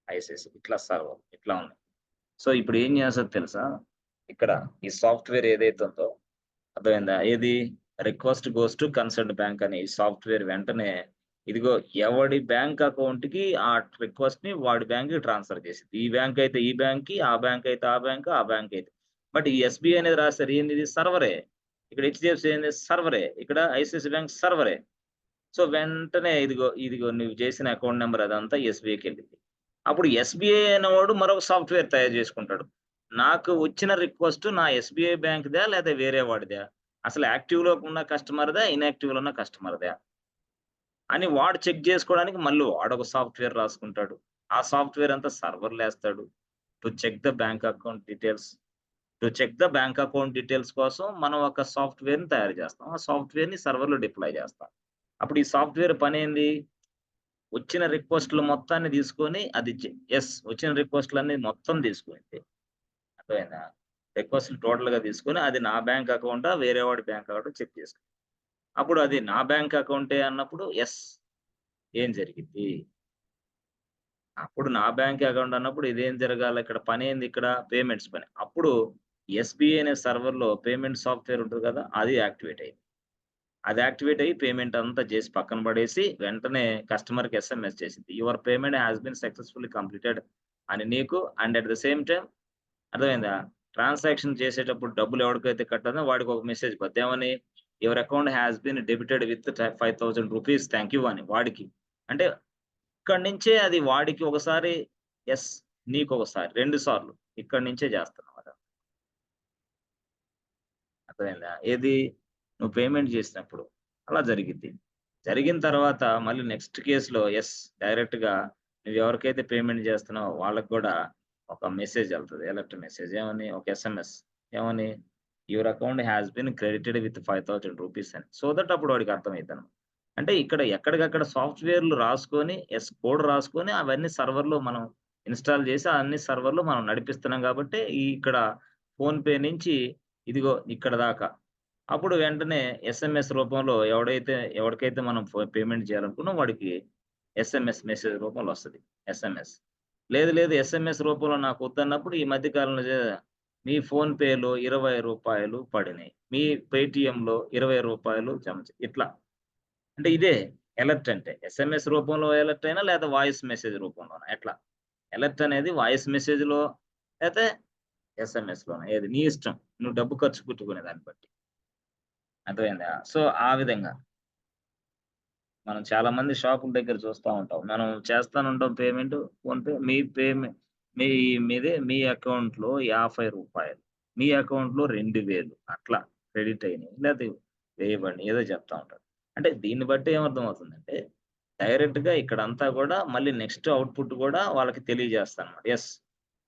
ఐసిఐసి ఇట్లా సర్వర్ ఇట్లా ఉంది. సో ఇప్పుడు ఏం చేస్తుంది తెలుసా? ఇక్కడ ఈ సాఫ్ట్వేర్ ఏదైతే ఉందో అర్థమైందా? ఏది? Request goes to concern bank అని ఈ సాఫ్ట్వేర్ వెంటనే ఇదిగో ఎవడి బ్యాంక్ అకౌంట్ కి ఆ రిక్వెస్ట్ ని వాడి బ్యాంక్ కి ట్రాన్స్ఫర్ చేసింది. ఈ బ్యాంక్ అయితే ఈ బ్యాంక్ కి, ఆ బ్యాంక్ అయితే ఆ బ్యాంక్, ఆ బ్యాంక్ అయితే. బట్ ఈ ఎస్బీఐ అనేది రాస్తారు ఏంది? సర్వరే. ఇక్కడ హెచ్డిఎఫ్సి ఏంది? సర్వరే. ఇక్కడ ఐసిఐసి బ్యాంక్ సర్వరే. సో వెంటనే ఇదిగో నువ్వు చేసిన అకౌంట్ నెంబర్ అదంతా ఎస్బీఐకి వెళ్ళింది. అప్పుడు ఎస్బీఐ అనేవాడు మరొక సాఫ్ట్వేర్ తయారు చేసుకుంటాడు. నాకు వచ్చిన రిక్వెస్ట్ నా ఎస్బీఐ బ్యాంక్దా లేదా వేరే వాడిదా, అసలు యాక్టివ్ లో ఉన్న కస్టమర్దా, ఇన్యాక్టివ్ లో ఉన్న కస్టమర్దా అని వాడు చెక్ చేసుకోవడానికి మళ్ళీ వాడొక సాఫ్ట్వేర్ రాసుకుంటాడు. ఆ సాఫ్ట్వేర్ అంతా సర్వర్లు వేస్తాడు. To check the bank account details కోసం మనం ఒక సాఫ్ట్వేర్ ని తయారు చేస్తాం. ఆ సాఫ్ట్వేర్ ని సర్వర్ లో డిప్లాయ్ చేస్తాం. అప్పుడు ఈ సాఫ్ట్వేర్ పని ఏంది? వచ్చిన రిక్వెస్ట్లు మొత్తాన్ని తీసుకొని అది వచ్చిన రిక్వెస్ట్లన్నీ మొత్తం తీసుకుంది. అర్థమైందా? రిక్వెస్ట్ టోటల్ గా తీసుకొని అది నా బ్యాంక్ అకౌంటా వేరే వాడి బ్యాంక్ అకౌంట్ చెక్ చేసుకుంది. అప్పుడు అది నా బ్యాంక్ అకౌంటే అన్నప్పుడు ఏం జరిగింది? అప్పుడు నా బ్యాంక్ అకౌంట్ అన్నప్పుడు ఇదేం జరగాలి? ఇక్కడ పని ఏంది? ఇక్కడ పేమెంట్స్ పని. అప్పుడు ఎస్బీఐ అనే సర్వర్ లో పేమెంట్ సాఫ్ట్వేర్ ఉంటుంది కదా, అది యాక్టివేట్ అయ్యింది. అది యాక్టివేట్ అయ్యి పేమెంట్ అంతా చేసి పక్కన పడేసి వెంటనే కస్టమర్ కి ఎస్ఎంఎస్ చేసింది, your payment has been successfully completed అని నీకు. And at the same time అర్థమైందా? ట్రాన్సాక్షన్ చేసేటప్పుడు డబ్బులు ఎవరికైతే కట్టాలో వాడికి ఒక మెసేజ్ పోతే ఏమని? Your account has been debited with 5,000 rupees, thank you అని వాడికి. అంటే ఇక్కడి నుంచే అది వాడికి ఒకసారి నీకు ఒకసారి 2 సార్లు ఇక్కడి నుంచే చేస్తున్నావు. అర్థమైందా? ఏది? నువ్వు పేమెంట్ చేసినప్పుడు అలా జరిగింది. జరిగిన తర్వాత మళ్ళీ నెక్స్ట్ కేసులో డైరెక్ట్ గా నువ్వు ఎవరికైతే పేమెంట్ చేస్తున్నావో వాళ్ళకి కూడా ఒక మెసేజ్ వెళ్తుంది, ఎలర్ట్ మెసేజ్. ఏమని? ఒక ఎస్ఎంఎస్. ఏమని? Your account has been credited with 5,000 rupees అని. సో దట్ అప్పుడు వాడికి అర్థమవుతాను. అంటే ఇక్కడ ఎక్కడికక్కడ సాఫ్ట్వేర్లు రాసుకొని కోడ్ రాసుకొని అవన్నీ సర్వర్లో మనం ఇన్స్టాల్ చేసి అన్ని సర్వర్లో మనం నడిపిస్తున్నాం కాబట్టి ఇక్కడ ఫోన్ పే నుంచి ఇదిగో ఇక్కడ దాకా అప్పుడు వెంటనే ఎస్ఎంఎస్ రూపంలో ఎవరికైతే మనం పేమెంట్ చేయాలనుకున్నాం వాడికి ఎస్ఎంఎస్ మెసేజ్ రూపంలో వస్తుంది. ఎస్ఎంఎస్ లేదు ఎస్ఎంఎస్ రూపంలో నాకు వద్దన్నప్పుడు ఈ మధ్య కాలంలో మీ ఫోన్ పేలో 20 రూపాయలు పడినాయి, మీ పేటిఎంలో 20 రూపాయలు జమ ఇట్లా. అంటే ఇదే అలర్ట్ అంటే. ఎస్ఎంఎస్ రూపంలో అలర్ట్ అయినా లేదా వాయిస్ మెసేజ్ రూపంలోనా ఎట్లా? అలర్ట్ అనేది వాయిస్ మెసేజ్ లో అయితే ఎస్ఎంఎస్ లోనా, ఏది నీ ఇష్టం, నువ్వు డబ్బు ఖర్చు పెట్టుకునే దాన్ని బట్టి. అర్థమైందా? సో ఆ విధంగా మనం చాలా మంది షాపుల దగ్గర చూస్తూ ఉంటాం. మనం చేస్తానుంటాం పేమెంట్ ఫోన్‌పే. మీ అకౌంట్‌లో 50 రూపాయలు, మీ అకౌంట్‌లో 2000 అట్లా క్రెడిట్ అయినాయి. లేతే వేయబడినయి ఏదో చెప్తా ఉంటారు. అంటే దీన్ని బట్టి ఏమర్థమవుతుందంటే డైరెక్ట్‌గా ఇక్కడంతా కూడా మళ్ళీ నెక్స్ట్ అవుట్‌పుట్ కూడా వాళ్ళకి తెలియజేస్తానన్నమాట.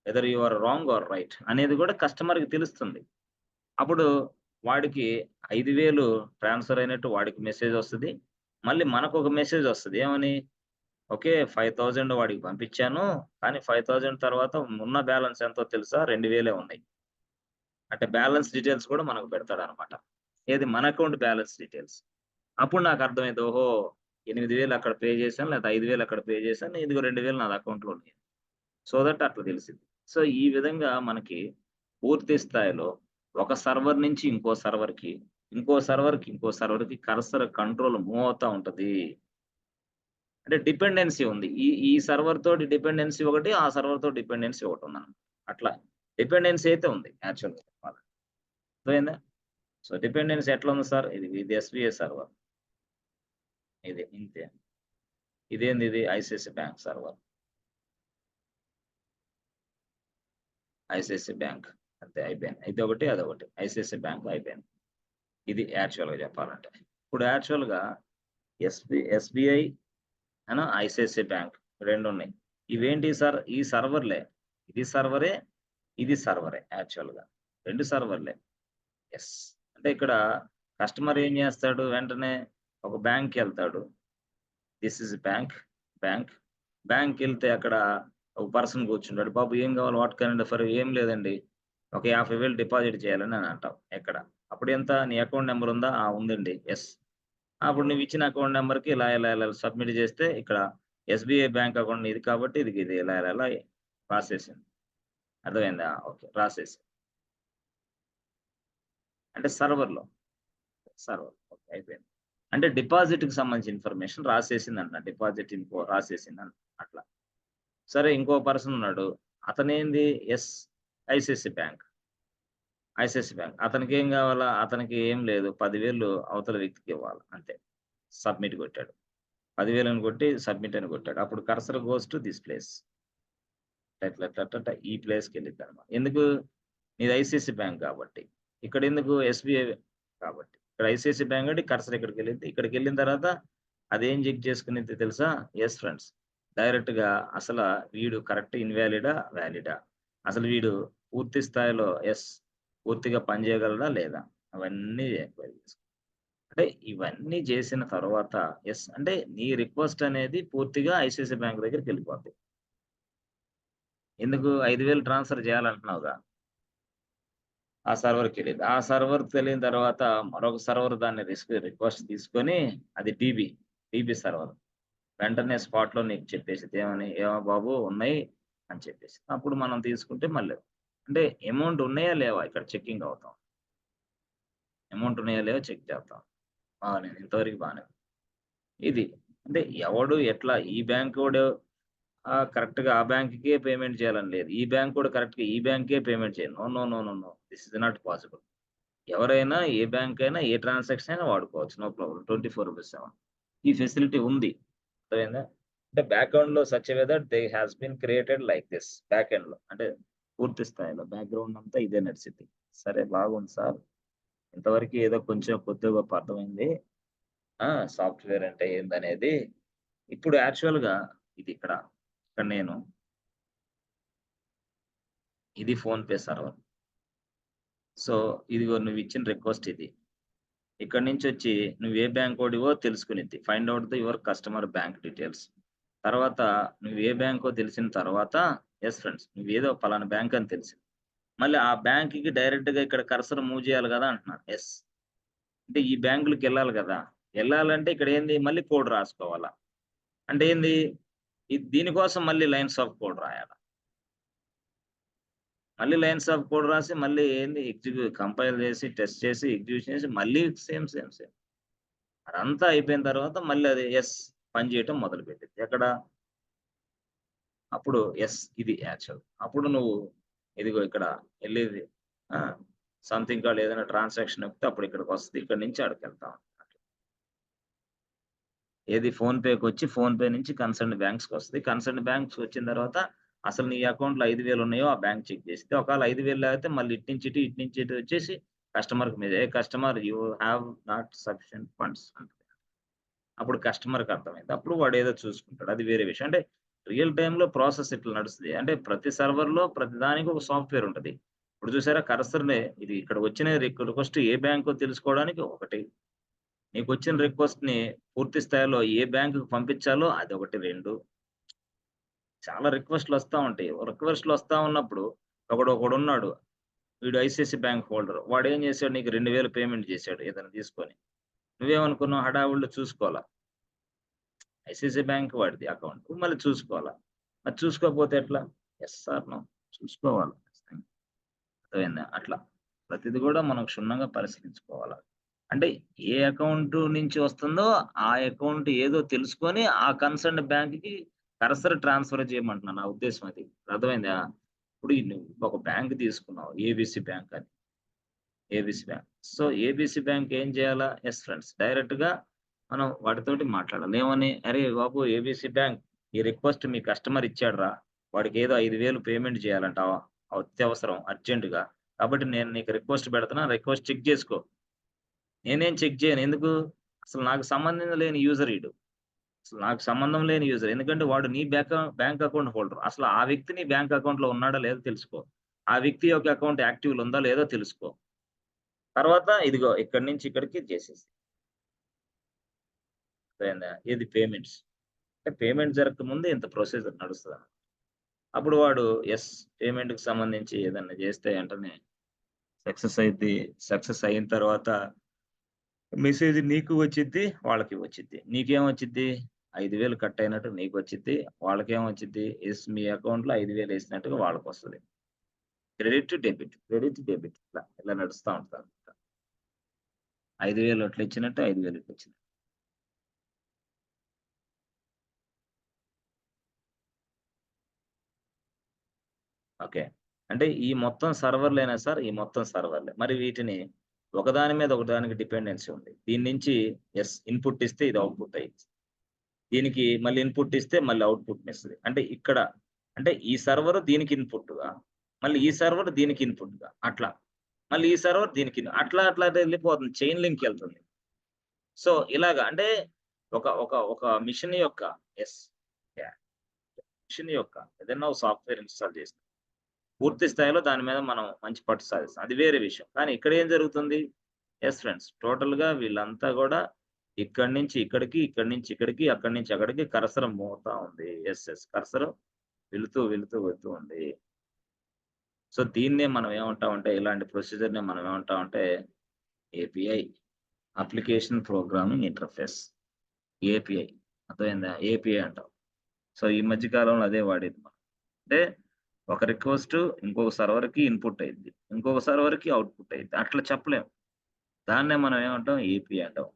Whether you are wrong or right అనేది కూడా కస్టమర్‌కి తెలుస్తుంది. అప్పుడు వాడికి 5,000 ట్రాన్స్‌ఫర్ అయినట్టు వాడికి మెసేజ్ వస్తది. మళ్ళీ మనకొక మెసేజ్ వస్తది. ఏమని? ఓకే, 5,000 వాడికి పంపించాను. కానీ 5,000 తర్వాత ఉన్న బ్యాలెన్స్ ఎంతో తెలుసా? 2,000 ఉన్నాయి. అంటే బ్యాలెన్స్ డీటెయిల్స్ కూడా మనకు పెడతాడన్నమాట. ఏది? మన అకౌంట్ బ్యాలెన్స్ డీటెయిల్స్. అప్పుడు నాకు అర్థమైంది. ఓహో! 8,000 అక్కడ పే చేశాను, లేదా 5,000 అక్కడ పే చేశాను. ఇదిగో 2,000 నాది అకౌంట్‌లో ఉన్నాయి. సో దట్ అట్లా తెలిసింది. సో ఈ విధంగా మనకి పూర్తి స్థాయిలో ఒక సర్వర్ నుంచి ఇంకో సర్వర్‌కి కర్సర్ కంట్రోల్ మూవ్ అవుతా ఉంటది. అంటే డిపెండెన్సీ ఉంది. ఈ సర్వర్ తోటి డిపెండెన్సీ ఒకటి, ఆ సర్వర్ తోటి డిపెండెన్సీ ఒకటి ఉందన్నమాట. అట్లా డిపెండెన్సీ అయితే ఉంది యాక్చువల్‌గా చెప్పాలంటే. అర్థమైందా? సో, డిపెండెన్సీ ఎట్లా ఉంది సార్? ఇది ఎస్‌బీఐ సర్వర్. ఇది ఇంతే. ఇదేంది ఇది? ICICI bank server. ICICI bank. అంతే అయిపోయింది. ఇదొకటి, అదొకటి. ఐసీఐసీఐ బ్యాంక్ అయిపోయింది. ఇది యాక్చువల్‌గా చెప్పాలంటే. ఇప్పుడు యాక్చువల్‌గా ఎస్‌బీఐ ఐసీఐసీఐ బ్యాంక్ 2 ఉన్నాయి. ఇవేంటి సార్? ఈ సర్వర్‌లే. ఇది సర్వరే, ఇది సర్వరే యాక్చువల్‌గా. 2 సర్వర్‌లే. యెస్. అంటే ఇక్కడ కస్టమర్ ఏం చేస్తాడు? వెంటనే ఒక బ్యాంక్‌కెళ్తాడు. This is bank. బ్యాంక్. బ్యాంక్‌కెళ్తే అక్కడ ఒక పర్సన్ కూర్చుంటాడు. బాబు ఏం కావాలి? వాట్ కెన్ ఐ ఫర్ ఏం లేదండి. ఒక 50,000 డిపాజిట్ చేయాలని అని అంటావు. ఎక్కడ? అప్పుడు ఎంత? నీ అకౌంట్ నంబర్ ఉందా? ఆ! ఉందండి. యెస్. అప్పుడు నువ్విచ్చిన అకౌంట్ నంబర్‌కి ఇలా సబ్మిట్ చేస్తే ఇక్కడ ఎస్‌బీఐ బ్యాంక్ అకౌంట్ నీది కాబట్టి ఇది ఇలా రాసేసింది. అర్థమైందా? ఓకే. రాసేసింది. అంటే సర్వర్‌లో. సర్వర్. ఓకే. అయిపోయింది. అంటే డిపాజిట్‌కి సంబంధించిన ఇన్ఫర్మేషన్ రాసేసిందంట. డిపాజిట్ ఇన్ఫో రాసేసిందంట అట్లా. సరే ఇంకో పర్సన్ ఉన్నాడు. అతనేంది? ICICI bank. ICICI bank. అతనికేం కావాలా? అతనికి ఏం లేదు. 10,000 అవతల వ్యక్తికి ఇవ్వాలి అంతే. సబ్మిట్ కొట్టాడు. 10,000 అని కొట్టి సబ్మిట్ అని కొట్టాడు. అప్పుడు cursor goes to this place. ఈ ప్లేస్‌కెళ్ళిద్దనమాట. ఎందుకు? నీది ఐసీఐసీఐ బ్యాంక్ కాబట్టి. ఇక్కడెందుకు? ఎస్‌బీఐ కాబట్టి. ఇక్కడ ఐసీఐసీఐ బ్యాంక్ కాబట్టి కర్సర్ ఇక్కడికెళ్ళిద్ది. ఇక్కడికెళ్ళిన తర్వాత అదేం చెక్ చేసుకునిద్ది తెలుసా? Yes friends. డైరెక్ట్‌గా వీడు కరెక్ట్ ఇన్‌వాలిడా? వాలిడా? అసలు వీడు పూర్తి స్థాయిలో పూర్తిగా పని చేయగలడా? లేదా? అవన్నీ ఎంక్వైరీ చేసుకుంటది. అంటే ఇవన్నీ చేసిన తర్వాత అంటే నీ రిక్వెస్ట్ అనేది పూర్తిగా ఐసీఐసీఐ బ్యాంక్ దగ్గరికెళ్ళిపోద్ది. ఎందుకు? 5,000 ట్రాన్స్‌ఫర్ చేయాలంటున్నావుగా. ఆ సర్వర్‌కెళ్ళింది. ఆ సర్వర్‌కెళ్ళిన తర్వాత మరొక సర్వర్ దాన్ని రిక్వెస్ట్ తీసుకొని అది డీబీ సర్వర్. వెంటనే స్పాట్‌లో నీకు చెప్పేసిద్ది. ఏమని? "ఏమో బాబు ఉన్నాయి" అని చెప్పేసి. అప్పుడు మనం తీసుకుంటే మళ్ళీ అంటే అమౌంట్ ఉన్నాయా? లేవా? ఇక్కడ చెకింగ్ అవుతాం. అమౌంట్ ఉన్నాయా? లేవా? చెక్ చేస్తాం. బానే ఇంతవరకు బానే ఉంది. ఇది. అంటే ఎవడు ఎట్లా ఈ బ్యాంకోడు కరెక్ట్‌గా ఆ బ్యాంక్‌కే పేమెంట్ చేయాలని లేదు. ఈ బ్యాంకోడు కరెక్ట్‌గా ఈ బ్యాంక్‌కే పేమెంట్ చేయాలి. No, no, no, no, no. This is not possible. ఎవరైనా ఏ బ్యాంక్ అయినా ఏ ట్రాన్సాక్షన్ అయినా వాడుకోవచ్చు. No problem. 24/7 ఈ ఫెసిలిటీ ఉంది. అర్థమైందా? అంటే బ్యాక్‌గ్రౌండ్‌లో such a way that they has been created like this. Back ఎండ్‌లో అంటే పూర్తి స్థాయిలో బ్యాక్‌గ్రౌండ్ అంతా ఇదే నడిసిద్ది. సరే బాగుంది సార్. ఇంతవరకు ఏదో కొంచెం కొద్దో గొప్ప అర్థమైంది. సాఫ్ట్‌వేర్ అంటే ఏందనేది. ఇప్పుడు యాక్చువల్‌గా ఇక్కడ నేను ఇది ఫోన్‌పే సర్వర్. సో, ఇదిగో నువ్విచ్చిన రిక్వెస్ట్ ఇది. ఇక్కడి నుంచొచ్చి నువ్వు ఏ బ్యాంకోడివో తెలుసుకునిద్ది. Find out your customer bank details. తర్వాత నువ్వు ఏ బ్యాంకో తెలిసిన తర్వాత ఫ్రెండ్స్ నువ్వేదో పలానా బ్యాంక్ అని తెలిసింది. మళ్ళీ ఆ బ్యాంక్‌కి డైరెక్ట్‌గా ఇక్కడ కర్సర్ మూవ్ చేయాలి గదా! అంటున్నాను. అంటే ఈ బ్యాంకులకెళ్ళాలి గదా! ఎళ్ళాలంటే ఇక్కడ ఏంది మళ్ళీ కోడ్ రాసుకోవాలా. అంటే ఏంది? దీనికోసం మళ్ళీ లైన్స్ ఆఫ్ కోడ్ రాయాలా. మళ్ళీ లైన్స్ ఆఫ్ కోడ్ రాసి మళ్ళీ ఏంది కంపైల్ చేసి, టెస్ట్ చేసి, ఎగ్జిక్యూషన్ చేసి మళ్ళీ సేమ్. అదంతా అయిపోయిన తర్వాత మళ్ళీ అది పని చేయటం మొదలుపెట్టిద్ది. ఎక్కడ? అప్పుడు ఇది యాక్చువల్. అప్పుడు నువ్వు ఇదిగో ఇక్కడ ఎళ్ళేది ఆ! సంథింగ్ కాల్డ్ ఏదైనా ట్రాన్సాక్షన్ నొక్కితే అప్పుడు ఇక్కడికొస్తది. ఇక్కడి నుంచి ఆడికెళ్తాం. ఏది ఫోన్‌పేకొచ్చి ఫోన్‌పే నుంచి కన్సర్న్డ్ బ్యాంక్స్‌కొస్తది. కన్సర్న్డ్ బ్యాంక్స్ వచ్చిన తర్వాత అసలు నీ అకౌంట్‌లో 5,000 ఉన్నాయో ఆ బ్యాంక్ చెక్ చేసిద్ది. ఒకవేళ 5,000 లేకపోతే మళ్ళీ ఇటు నుంచి ఇటు వచ్చేసి కస్టమర్‌కి customer you have not sufficient funds అంటది. అప్పుడు కస్టమర్‌కి అర్థమైద్ది. అప్పుడు వాడేదో చూసుకుంటాడు. అది వేరే విషయం. అంటే రియల్ టైమ్‌లో ప్రాసెస్ ఇట్లా నడుస్తది. అంటే ప్రతి సర్వర్‌లో ప్రతి దానికి ఒక సాఫ్ట్‌వేర్ ఉంటది. ఇప్పుడు చూసారా కర్సర్‌నే ఇది ఇక్కడ వచ్చిన రిక్వెస్ట్ ఏ బ్యాంకో తెలుసుకోవడానికి ఒకటి. నీకొచ్చిన రిక్వెస్ట్‌ని పూర్తి స్థాయిలో ఏ బ్యాంక్‌కి పంపించాలో అదొకటి 2 చాలా రిక్వెస్ట్‌లొస్తా ఉంటాయి. రిక్వెస్ట్‌లొస్తా ఉన్నప్పుడు ఒకడున్నాడు. వీడు ఐసీఐసీ బ్యాంక్ హోల్డర్. వాడేం చేసాడు నీకు 2,000 పేమెంట్ చేసాడు ఏదైనా తీసుకొని. నువ్వేమనుకున్నావు హడావుడిలో చూసుకోలా. ఐసీఐసీ బ్యాంక్ వాడిది అకౌంట్. మళ్ళీ చూసుకోవాలా. మరి చూసుకోకపోతే ఎట్లా? Yes or no? చూసుకోవాలి ఖచ్చితంగా. అర్థమైందా? అట్లా. ప్రతిది కూడా మనం క్షుణ్ణంగా పరిశీలించుకోవాల. అంటే ఏ అకౌంట్ నుంచి వస్తుందో ఆ అకౌంట్ ఏదో తెలుసుకొని ఆ కన్సర్న్డ్ బ్యాంక్‌కి కర్సర్ ట్రాన్స్‌ఫర్ చేయమంటున్నా. నా ఉద్దేశ్యం అది. అర్థమైందా? ఇప్పుడు నువ్వు ఒక బ్యాంక్ తీసుకున్నావు, ఏబిసి బ్యాంక్ అని. ABC bank. So, ABC bank ఏం చేయాలా? Yes friends. డైరెక్ట్‌గా మనం వాడితోటి మాట్లాడాలి. ఏమని? "అరే బాబు ఏబిసి బ్యాంక్ ఈ రిక్వెస్ట్ మీ కస్టమర్ ఇచ్చాడురా. వాడికేదో 5,000 పేమెంట్ చేయాలంట అత్యవసరం అర్జెంట్‌గా. కాబట్టి నేను నీకు రిక్వెస్ట్ పెడుతున్నా. రిక్వెస్ట్ చెక్ చేసుకో." నేనేం చెక్ చేయను. ఎందుకు? అసలు నాకు సంబంధం లేని యూజర్ ఈడు. అసలు నాకు సంబంధం లేని యూజర్. ఎందుకంటే వాడు నీ బ్యాంక్ అకౌంట్ హోల్డర్. అసలు ఆ వ్యక్తి నీ బ్యాంక్ అకౌంట్‌లో ఉన్నాడో లేదో తెలుసుకో. ఆ వ్యక్తి యొక్క అకౌంట్ యాక్టివ్‌లో ఉందా లేదో తెలుసుకో. తర్వాత ఇదిగో ఇక్కడి నుంచి ఇక్కడికి చేసేసేయి. అర్థమైందా? ఏది పేమెంట్స్. అంటే పేమెంట్ జరగకముందే ఇంత ప్రొసీజర్ నడుస్తదన్నమాట. అప్పుడు వాడు యెస్ పేమెంట్‌కి సంబంధించి ఏదన్నా చేస్తే వెంటనే సక్సెస్ అయిద్ది. సక్సెస్ అయిన తర్వాత మెసేజ్ నీకు వచ్చిద్ది, వాళ్ళకి వచ్చిద్ది. నీకేమొచ్చిద్ది? 5,000 కట్ అయినట్టు నీకొచ్చిద్ది. వాళ్ళకేమొచ్చిద్ది? యెస్ మీ అకౌంట్‌లో 5,000 ఏసినట్టుగా వాళ్ళకొస్తది. Credit, debit. క్రెడిట్, డెబిట్ ఇలా నడుస్తా ఉంటదన్నమాట. 5,000 అట్లా ఇచ్చినట్టు 5,000 ఇట్లా వచ్చినట్టు. ఓకే. అంటే ఈ మొత్తం సర్వర్‌లేనా సార్? ఈ మొత్తం సర్వర్‌లే. మరి వీటిని ఒకదాని మీద ఒకదానికి డిపెండెన్సీ ఉంది. దీని నుంచి యెస్ ఇన్‌పుట్ ఇస్తే ఇది ఔట్‌పుట్ అయ్యిద్ది. దీనికి మళ్ళీ ఇన్‌పుట్ ఇస్తే మళ్ళీ ఔట్‌పుట్‌నిస్తది. అంటే ఇక్కడ అంటే ఈ సర్వర్ దీనికి ఇన్‌పుట్‌గా, మళ్ళీ ఈ సర్వర్ దీనికి ఇన్‌పుట్‌గా అట్లా. మళ్ళీ ఈ సర్వర్ దీనికి అట్లా అట్లా వెళ్ళిపోతుంది. Chain link ఎళ్తుంది. సో, ఇలాగ అంటే ఒక ఒక ఒక మిషన్ యొక్క యెస్. యాహ్! మిషన్ యొక్క ఏదైనా ఒక సాఫ్ట్‌వేర్ ఇన్‌స్టాల్ చేసి పూర్తి స్థాయిలో దాని మీద మనం మంచి పట్టు సాధిస్తాం. అది వేరే విషయం. కానీ ఇక్కడ ఏం జరుగుతుంది? Yes friends. టోటల్‌గా వీళ్ళంతా గూడా ఇక్కడి నుంచి ఇక్కడికి, ఇక్కడి నుంచి ఇక్కడికి, అక్కడి నుంచి అక్కడికి కర్సర్ మోగుతా ఉంది. యెస్. యెస్. కర్సర్ వెళుతూ, వెళుతూ, వెళ్తూ ఉంది. సో, దీన్నే మనం ఏమంటామంటే ఇలాంటి ప్రొసీజర్‌ని మనం ఏమంటామంటే API application programming interface. API. అర్థమైందా? ఏపీఐ అంటాం. సో, ఈ మధ్య కాలంలో అదే వాడేది మనం. అంటే ఒక రిక్వెస్ట్ ఇంకొక సర్వర్‌కి ఇన్‌పుట్ అయ్యిద్ది. ఇంకొక సర్వర్‌కి ఔట్‌పుట్ అయ్యిద్ది. అట్లా చెప్పలేం. దాన్నే మనం ఏమంటాం? ఏపీఐ అంటాం.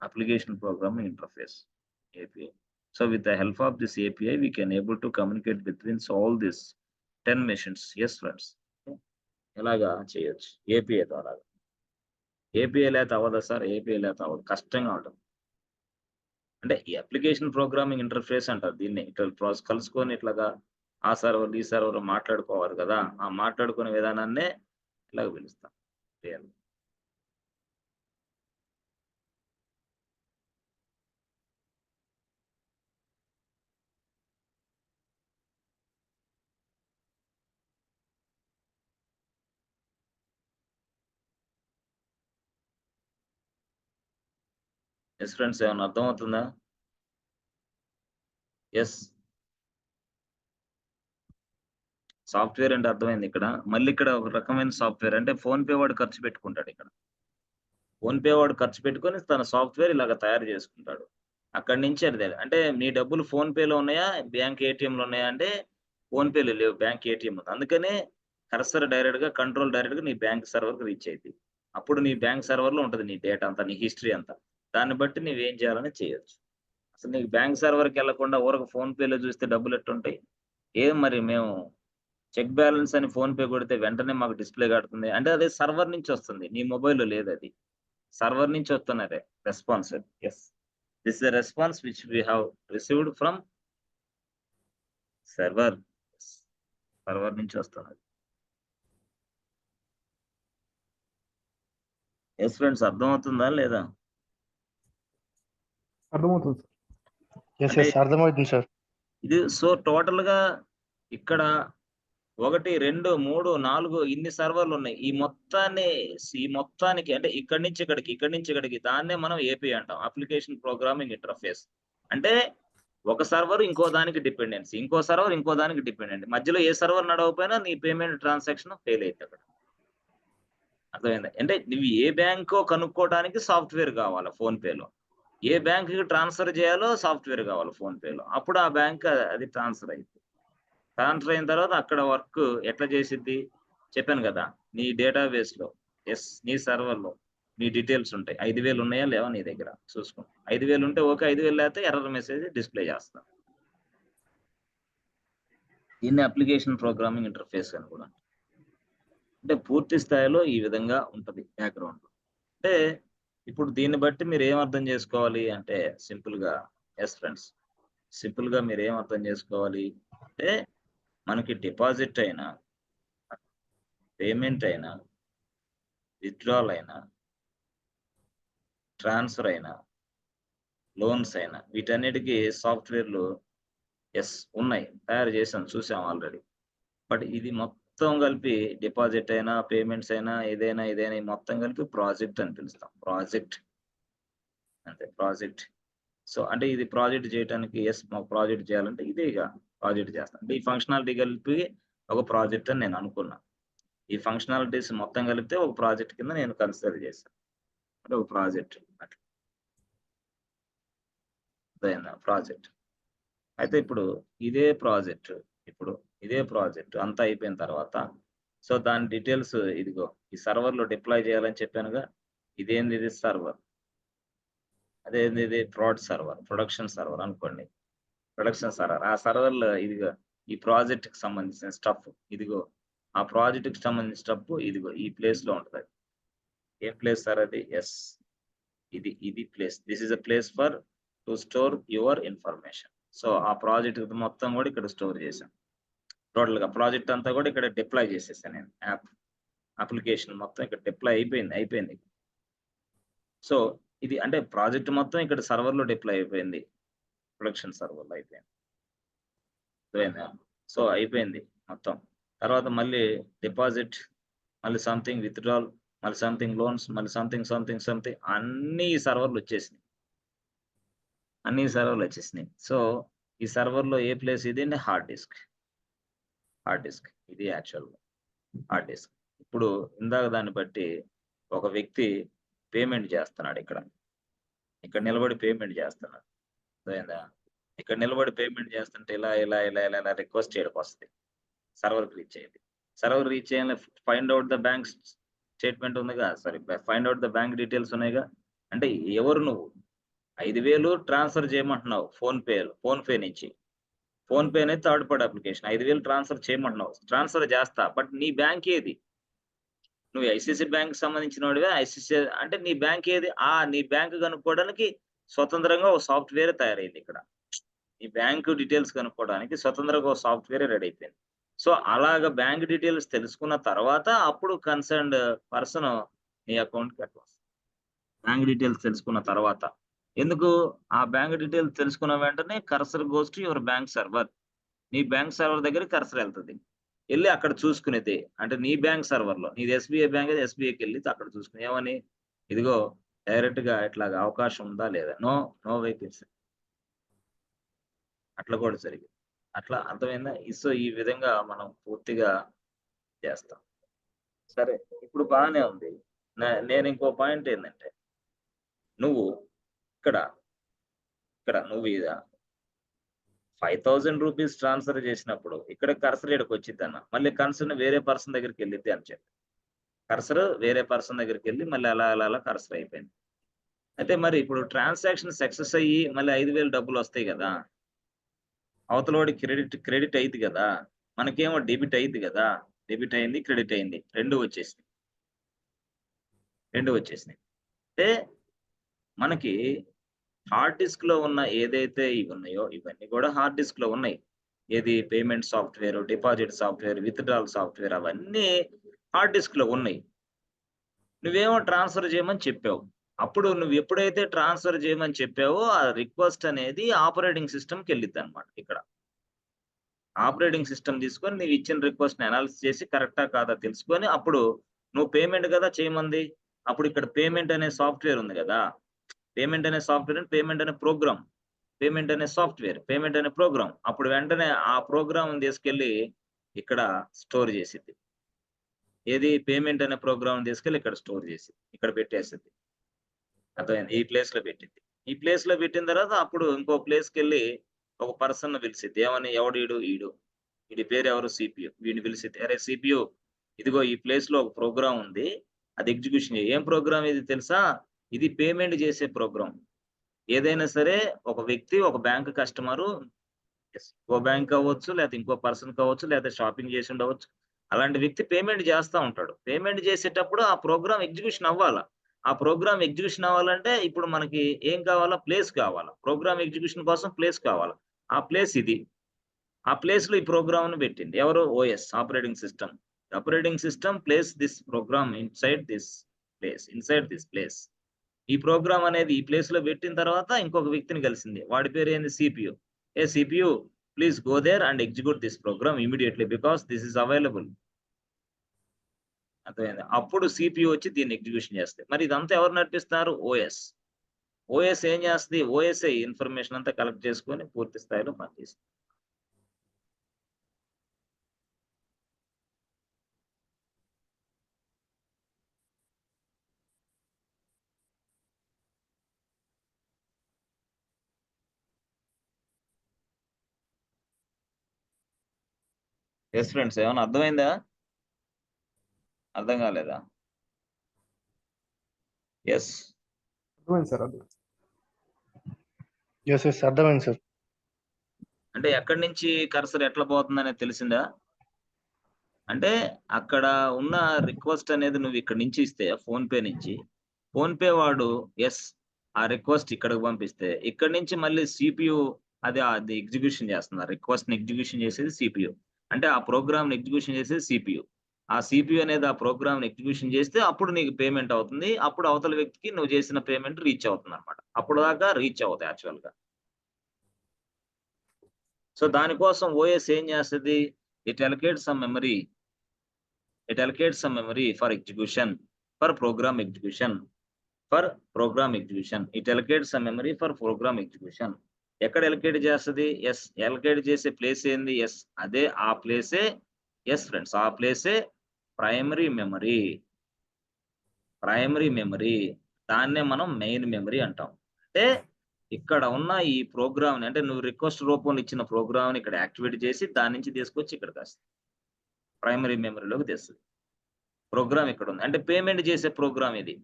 Application programming interface. API. So with the help of this API, we can able to communicate between all these 10 machines. Yes, friends. ఇలాగా చేయొచ్చు. ఏపీఐ ద్వారా. ఏపీఐ లేతే అవ్వదా సార్? ఏపీఐ లేతే అవ్వదు. కష్టంగా ఉంటుంది. అంటే ఈ అప్లికేషన్ ప్రోగ్రామింగ్ ఇంటర్ఫేస్ అంటారు దీన్ని. ఇట్లా కలుసుకొని ఇట్లాగా ఆ సర్వర్, ఈ సర్వర్ మాట్లాడుకోవాలి కదా! ఆ మాట్లాడుకునే విధానాన్నే ఇలాగ పిలుస్తాం. రియల్. యెస్ ఫ్రెండ్స్ ఏమన్నా అర్థమవుతుందా? యెస్. సాఫ్ట్‌వేర్ అంటే అర్థమైంది ఇక్కడ. మళ్ళీ ఇక్కడ ఒక రకమైన సాఫ్ట్‌వేర్ అంటే ఫోన్‌పే వాడు ఖర్చు పెట్టుకుంటాడిక్కడ. ఫోన్‌పే వాడు ఖర్చు పెట్టుకొని తన సాఫ్ట్‌వేర్ ఇలాగ తయారు చేసుకుంటాడు. అక్కడి నుంచి అది అంటే నీ డబ్బులు ఫోన్‌పేలో ఉన్నాయా? బ్యాంక్ ఏటీఎంలో ఉన్నాయా? అంటే ఫోన్‌పేలో లేవు. బ్యాంక్ ఏటీఎం ఉంది. అందుకనే కర్సర్ కంట్రోల్ డైరెక్ట్‌గా నీ బ్యాంక్ సర్వర్‌కి రీచ్ అయిద్ది. అప్పుడు నీ బ్యాంక్ సర్వర్‌లో ఉంటది నీ డేటా అంతా, నీ హిస్టరీ అంతా. దాన్ని బట్టి నువ్వేం చేయాలని చేయొచ్చు. అసలు నీకు బ్యాంక్ సర్వర్‌కెళ్ళకుండా ఊరక ఫోన్‌పేలో చూస్తే డబ్బులెట్టుంటాయి? ఏం మరి మేము చెక్ బ్యాలెన్స్ అని ఫోన్‌పే కొడితే వెంటనే మాకు డిస్‌ప్లే కాడుతుంది. అంటే అది సర్వర్ నుంచి వస్తుంది. నీ మొబైల్‌లో లేదది. సర్వర్ నుంచి వస్తున్నదే response. Yes. This is the response which we have received from server. Server నుంచి వస్తున్నది. యెస్ ఫ్రెండ్స్ అర్థమవుతుందా లేదా? అర్థమవుతుంది సార్. యెస్. అంటే యెస్. అర్థమవుతుంది సార్. ఇది సో టోటల్‌గా ఇక్కడ 1, 2, 3, 4 ఇన్ని సర్వర్‌లున్నాయి. ఈ మొత్తానికి అంటే ఇక్కడి నుంచి ఇక్కడికి, ఇక్కడి నుంచి ఇక్కడికి దాన్నే మనం ఏపీఐ అంటాం. Application programming interface. అంటే ఒక సర్వర్ ఇంకో దానికి డిపెండెన్సీ. ఇంకో సర్వర్ ఇంకో దానికి డిపెండెంట్. మధ్యలో ఏ సర్వర్ నడవకపోయినా నీ పేమెంట్ ట్రాన్సాక్షన్ ఫెయిల్ అయిద్దక్కడ. అర్థమైందా? అంటే నువ్వు ఏ బ్యాంకో కనుక్కోవడానికి సాఫ్ట్‌వేర్ కావాలా ఫోన్‌పేలో. ఏ బ్యాంక్‌కి ట్రాన్స్‌ఫర్ చేయాలో సాఫ్ట్‌వేర్ కావాలి ఫోన్‌పేలో. అప్పుడు ఆ బ్యాంక్ అది ట్రాన్స్‌ఫర్ అయిద్ది. ట్రాన్స్‌ఫర్ అయిన తర్వాత అక్కడ వర్క్ ఎట్లా చేసిద్ది? చెప్పాను గదా! నీ డేటాబేస్‌లో యెస్. నీ సర్వర్‌లో నీ డీటెయిల్స్ ఉంటాయి. 5,000 ఉన్నాయా? లేవా నీ దగ్గర చూసుకో. 5,000 ఉంటే ఓకే. 5,000 లేతే ఎర్రర్ మెసేజ్ డిస్‌ప్లే చేస్తా. దీన్ని అప్లికేషన్ ప్రోగ్రామింగ్ ఇంటర్ఫేస్ అని కూడా అంటారు. అంటే పూర్తి స్థాయిలో ఈ విధంగా ఉంటది బ్యాక్గ్రౌండ్. అంటే ఇప్పుడు దీన్ని బట్టి మీరు ఏం అర్థం చేసుకోవాలి అంటే సింపుల్గా ఫ్రెండ్స్, సింపుల్గా మీరు ఏం అర్థం చేసుకోవాలి అంటే మనకి డిపాజిట్ అయినా, పేమెంట్ అయినా, విత్డ్రాల్ అయినా, ట్రాన్స్ఫర్ అయినా, లోన్స్ అయినా వీటన్నిటికీ సాఫ్ట్వేర్లు ఉన్నాయి, తయారు చేసాం, చూసాం ఆల్రెడీ. బట్ ఇది మొత్తం కలిపి డిపాజిట్ అయినా, పేమెంట్స్ అయినా, ఏదైనా ఈ మొత్తం కలిపి ప్రాజెక్ట్ అని పిలుస్తాం. ప్రాజెక్ట్ అంతే, ప్రాజెక్ట్. సో అంటే ఇది ప్రాజెక్ట్ చేయడానికి మాకు ప్రాజెక్ట్ చేయాలంటే ఇదే ఇక ప్రాజెక్ట్ చేస్తాం. అంటే ఈ ఫంక్షనాలిటీ కలిపి ఒక ప్రాజెక్ట్ అని నేను అనుకున్నా. ఈ ఫంక్షనాలిటీస్ మొత్తం కలిపితే ఒక ప్రాజెక్ట్ కింద నేను కన్సిడర్ చేశాను. అంటే ఒక ప్రాజెక్ట్ అట్లా ప్రాజెక్ట్. అయితే ఇప్పుడు ఇదే ప్రాజెక్ట్ అంతా అయిపోయిన తర్వాత సో దాని డీటెయిల్స్ ఇదిగో ఈ సర్వర్లో డిప్లాయ్ చేయాలని చెప్పానుగా. ఇదేంది, ఇది సర్వర్. అదేంది, ఇది ప్రొడక్షన్ సర్వర్ అనుకోండి. Production server. ఆ సర్వర్లో ఇదిగో ఈ ప్రాజెక్ట్కి సంబంధించిన స్టఫ్ ఇదిగో, ఆ ప్రాజెక్ట్కి సంబంధించిన స్టఫ్ ఇదిగో ఈ ప్లేస్ లో ఉంటుంది. ఏం ప్లేస్ సార్ అది? ఇది place. This is a place for to store your information. So ఆ ప్రాజెక్ట్ మొత్తం కూడా ఇక్కడ స్టోర్ చేశాను. టోటల్ గా ప్రాజెక్ట్ అంతా కూడా ఇక్కడ డిప్లాయ్ చేసేసాను నేను. అప్లికేషన్ మొత్తం ఇక్కడ డిప్లాయ్ అయిపోయింది. సో ఇది అంటే ప్రాజెక్ట్ మొత్తం ఇక్కడ సర్వర్ లో డిప్లాయ్ అయిపోయింది, ప్రొడక్షన్ సర్వర్ లో అయిపోయింది. సో అయిపోయింది మొత్తం. తర్వాత మళ్ళీ డిపాజిట్, మళ్ళీ సంథింగ్ విత్డ్రాల్, మళ్ళీ సంథింగ్ లోన్స్, మళ్ళీ సంథింగ్ అన్ని సర్వర్లు వచ్చేసినాయి. సో ఈ సర్వర్ లో ఏ ప్లేస్ ఇది అంటే హార్డ్ డిస్క్. ఇది యాక్చువల్ హార్డ్ డిస్క్. ఇప్పుడు ఇందాక దాన్ని బట్టి ఒక వ్యక్తి పేమెంట్ చేస్తున్నాడు, ఇక్కడ నిలబడి పేమెంట్ చేస్తున్నాడు. ఇక్కడ నిలబడి పేమెంట్ చేస్తుంటే ఇలా రిక్వెస్ట్ చేయడానికి వస్తుంది. సర్వర్కి రీచ్ అయ్యింది. సర్వర్ రీచ్ అయ్యాలి, find out the bank statement ఉందిగా, find out the bank details ఉన్నాయిగా. అంటే ఎవరు నువ్వు 5,000 ట్రాన్స్ఫర్ చేయమంటున్నావు ఫోన్ పే నుంచి. ఫోన్ పే అనేది థర్డ్ పార్టీ అప్లికేషన్. 5,000 ట్రాన్స్ఫర్ చేయమంటున్నావు, ట్రాన్స్ఫర్ చేస్తా. బట్ నీ బ్యాంక్ ఏది? నువ్వు ఐసిఐసిఐ బ్యాంక్ సంబంధించిన వాడివే. ఐసిఐసిఐ అంటే నీ బ్యాంక్ ఏది? నీ బ్యాంక్ కనుక్కోవడానికి స్వతంత్రంగా ఒక సాఫ్ట్వేర్ తయారైంది ఇక్కడ. ఈ బ్యాంక్ డీటెయిల్స్ కనుక్కోవడానికి స్వతంత్రంగా ఒక సాఫ్ట్వేర్ రెడీ అయిపోయింది. సో అలాగ బ్యాంక్ డీటెయిల్స్ తెలుసుకున్న తర్వాత అప్పుడు కన్సర్న్డ్ పర్సన్ నీ అకౌంట్కి అట్లా వస్తుంది. బ్యాంక్ డీటెయిల్స్ తెలుసుకున్న తర్వాత. ఎందుకు? ఆ బ్యాంక్ డీటెయిల్స్ తెలుసుకున్న వెంటనే cursor goes to your bank server. నీ బ్యాంక్ సర్వర్ దగ్గర కర్సర్ వెళ్తుంది. వెళ్ళి అక్కడ చూసుకునేది అంటే నీ బ్యాంక్ సర్వర్లో, నీది ఎస్బీఐ బ్యాంక్ అయితే ఎస్బీఐకి వెళ్ళి అక్కడ చూసుకుని ఏమని, ఇదిగో డైరెక్ట్ గా ఇట్లాగా అవకాశం ఉందా లేదా, నో వెహికల్స్, అట్లా కూడా జరిగింది. అట్లా అర్థమైందా? సో ఈ విధంగా మనం పూర్తిగా చేస్తాం. సరే, ఇప్పుడు బాగానే ఉంది. నేను ఇంకో పాయింట్ ఏంటంటే, నువ్వు ఇక్కడ నువ్వు 5,000 రూపీస్ ట్రాన్స్ఫర్ చేసినప్పుడు ఇక్కడ కర్సర్ ఇక్కడికి వచ్చింది అన్న, మళ్ళీ కర్సర్ వేరే పర్సన్ దగ్గరికి వెళ్ళిద్ది అని చెప్పి కర్సర్ వేరే పర్సన్ దగ్గరికి వెళ్ళి మళ్ళీ అలా కర్సర్ అయిపోయింది. అయితే మరి ఇప్పుడు ట్రాన్సాక్షన్ సక్సెస్ అయ్యి మళ్ళీ 5,000 డబ్బులు వస్తాయి కదా, అవతలవాడి క్రెడిట్ అయింది కదా, మనకేమో డెబిట్ అయింది కదా. డెబిట్ అయింది, క్రెడిట్ అయింది, రెండు వచ్చేసినాయి. అంటే మనకి హార్డ్ డిస్క్ లో ఉన్న ఏదైతే ఇవి ఉన్నాయో ఇవన్నీ కూడా హార్డ్ డిస్క్ లో ఉన్నాయి. ఏది? Payment software, deposit software, withdrawal software, అవన్నీ హార్డ్ డిస్క్ లో ఉన్నాయి. నువ్వేమో ట్రాన్స్ఫర్ చేయమని చెప్పావు. అప్పుడు నువ్వు ఎప్పుడైతే ట్రాన్స్ఫర్ చేయమని చెప్పావో ఆ రిక్వెస్ట్ అనేది ఆపరేటింగ్ సిస్టమ్కి వెళ్ళిద్ది అనమాట. ఇక్కడ ఆపరేటింగ్ సిస్టమ్ తీసుకొని నీవు ఇచ్చిన రిక్వెస్ట్ ని అనాలిసిస్ చేసి కరెక్టా కాదా తెలుసుకొని అప్పుడు నువ్వు పేమెంట్ కదా చేయమంది. అప్పుడు ఇక్కడ పేమెంట్ అనే సాఫ్ట్వేర్ ఉంది కదా, పేమెంట్ అనే సాఫ్ట్వేర్, పేమెంట్ అనే ప్రోగ్రామ్, పేమెంట్ అనే సాఫ్ట్వేర్, పేమెంట్ అనే ప్రోగ్రామ్. అప్పుడు వెంటనే ఆ ప్రోగ్రామ్ తీసుకెళ్లి ఇక్కడ స్టోర్ చేసిద్ది. ఏది? పేమెంట్ అనే ప్రోగ్రామ్ తీసుకెళ్లి ఇక్కడ స్టోర్ చేసి ఇక్కడ పెట్టేసిద్ది. అర్థమైంది? ఈ ప్లేస్ లో పెట్టింది. ఈ ప్లేస్ లో పెట్టిన తర్వాత అప్పుడు ఇంకో ప్లేస్కి వెళ్ళి ఒక పర్సన్ పిలిచిద్ది. ఏమని? ఎవడు? వీడి పేరు ఎవరు? సిపియు. వీడిని పిలిచిద్ది, అరే సిపియు, ఇదిగో ఈ ప్లేస్ లో ఒక ప్రోగ్రామ్ ఉంది, అది ఎగ్జిక్యూషన్ చేయి. ఏం ప్రోగ్రామ్ ఇది తెలుసా? ఇది పేమెంట్ చేసే ప్రోగ్రామ్. ఏదైనా సరే ఒక వ్యక్తి, ఒక బ్యాంక్ కస్టమరు ఇంకో బ్యాంక్ అవ్వచ్చు, లేకపోతే ఇంకో పర్సన్ కావచ్చు, లేకపోతే షాపింగ్ చేసి ఉండవచ్చు. అలాంటి వ్యక్తి పేమెంట్ చేస్తా ఉంటాడు. పేమెంట్ చేసేటప్పుడు ఆ ప్రోగ్రామ్ ఎగ్జిక్యూషన్ అవ్వాలా. ఆ ప్రోగ్రామ్ ఎగ్జిక్యూషన్ అవ్వాలంటే ఇప్పుడు మనకి ఏం కావాలా? ప్లేస్ కావాలా. ప్రోగ్రామ్ ఎగ్జిక్యూషన్ కోసం ప్లేస్ కావాలా. ఆ ప్లేస్ ఇది. ఆ ప్లేస్‌లో ఈ ప్రోగ్రామ్‌ని పెట్టింది. ఎవరు? OS operating system. Operating system place this program inside this place. Inside this place. ఈ ప్రోగ్రామ్ అనేది ఈ ప్లేస్‌లో పెట్టిన తర్వాత ఇంకొక వ్యక్తిని కలిసింది. వాడి పేరేంది? సీపీయూ. ఏ CPU please go there and execute this program immediately because this is available. అర్థమైందా? అప్పుడు సీపీయూ వచ్చి దీన్ని ఎగ్జిక్యూషన్ చేస్తది. మరి ఇదంతా ఎవరు నడిపిస్తున్నారు? ఓఎస్. ఓఎస్ ఏం చేస్తది? ఓఎస్ఏ ఇన్ఫర్మేషన్ అంతా కలెక్ట్ చేసుకొని పూర్తి స్థాయిలో పనిచేస్తది. యెస్ ఫ్రెండ్స్ ఏమన్నా అర్థమైందా? అర్థం కాలేదా? యెస్. అర్థమైంది సార్, అర్థమైంది. ఎస్ అర్థమైంది సార్. అంటే ఎక్కడి నుంచి కర్సర్ ఎట్లా పోతుందనేది తెలిసిందా? అంటే అక్కడ ఉన్న రిక్వెస్ట్ అనేది నువ్వు ఇక్కడి నుంచి ఇస్తే ఫోన్‌పే నుంచి, ఫోన్‌పే వాడు యెస్ ఆ రిక్వెస్ట్ ఇక్కడికి పంపిస్తే, ఇక్కడి నుంచి మళ్ళీ సీపీయూ అది ఎగ్జిక్యూషన్ చేస్తుంది. ఆ రిక్వెస్ట్‌ని ఎగ్జిక్యూషన్ చేసేది సీపీయూ. అంటే ఆ ప్రోగ్రామ్‌ని ఎగ్జిక్యూషన్ చేసేది సీపీయూ. ఆ సీపీయూ అనేది ఆ ప్రోగ్రామ్‌ని ఎగ్జిక్యూషన్ చేస్తే అప్పుడు నీకు పేమెంట్ అవుతుంది. అప్పుడు అవతల వ్యక్తికి నువ్వు చేసిన పేమెంట్ రీచ్ అవుతుందన్నమాట. అప్పటిదాకా రీచ్ అవ్వదు యాక్చువల్‌గా. సో దానికోసం ఓఎస్ ఏం చేస్తది? It allocates some memory. It allocates some memory for execution, for program execution, for program execution. It allocates some memory for program execution. ఎక్కడ ఎలకేట్ చేస్తది? యెస్. ఎలకేట్ చేసే ప్లేస్ ఏంది? యెస్. అదే ఆ ప్లేసే యెస్ ఫ్రెండ్స్. ఆ ప్లేసే primary memory. Primary memory. దాన్నే మనం main memory అంటాం. అంటే ఇక్కడ ఉన్న ఈ ప్రోగ్రామ్‌ని అంటే నువ్వు రిక్వెస్ట్ రూపంలో ఇచ్చిన ప్రోగ్రామ్‌ని ఇక్కడ యాక్టివేట్ చేసి దాని నుంచి తీసుకొచ్చి ఇక్కడికేస్తది. ప్రైమరీ మెమరీలోకి తెస్తది. ప్రోగ్రామ్ ఇక్కడుంది. అంటే పేమెంట్ చేసే ప్రోగ్రామ్ ఇది.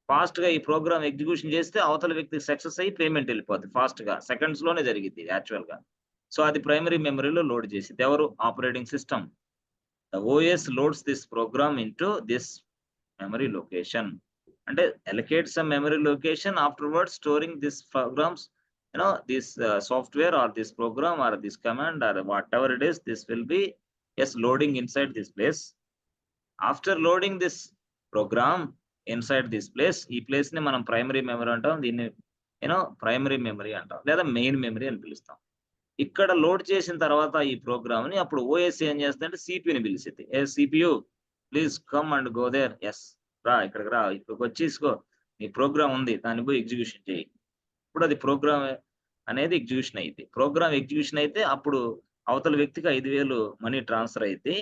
ఫాస్ట్‌గా ఈ ప్రోగ్రామ్ ఎగ్జిక్యూషన్ చేస్తే అవతల వ్యక్తికి సక్సెస్ అయ్యి పేమెంట్ ఎళ్ళిపోద్ది ఫాస్ట్‌గా. సెకండ్స్‌లోనే జరిగిద్ది ఇది యాక్చువల్‌గా. సో, అది ప్రైమరీ మెమరీలో లోడ్ చేసిద్ది. ఎవరు? Operating system. The OS loads this program into this memory location. అంటే allocate some memory location afterwards storing this programs this software or this program or this command or whatever it is this will be loading inside this place. After loading this program inside this place, ఈ ప్లేస్‌ని మనం primary memory అంటాం. దీన్ని primary memory అంటాం. లేదా main memory అని పిలుస్తాం. ఇక్కడ లోడ్ చేసిన తర్వాత ఈ ప్రోగ్రామ్‌ని అప్పుడు ఓఎస్ ఏం చేస్తదంటే సీపీయూని పిలిసిద్ది. ఏ CPU please come and go there. Yes. రా ఇక్కడికి రా. ఇక్కడికొచ్చి ఇసుకో. నీ ప్రోగ్రామ్ ఉంది. దాన్ని పోయి ఎగ్జిక్యూషన్ చెయ్యి. ఇప్పుడు అది ప్రోగ్రామ్ అనేది ఎగ్జిక్యూషన్ అయ్యిద్ది. ప్రోగ్రామ్ ఎగ్జిక్యూషన్ అయితే అప్పుడు అవతల వ్యక్తికి 5,000 మనీ ట్రాన్స్‌ఫర్ అయిద్ది.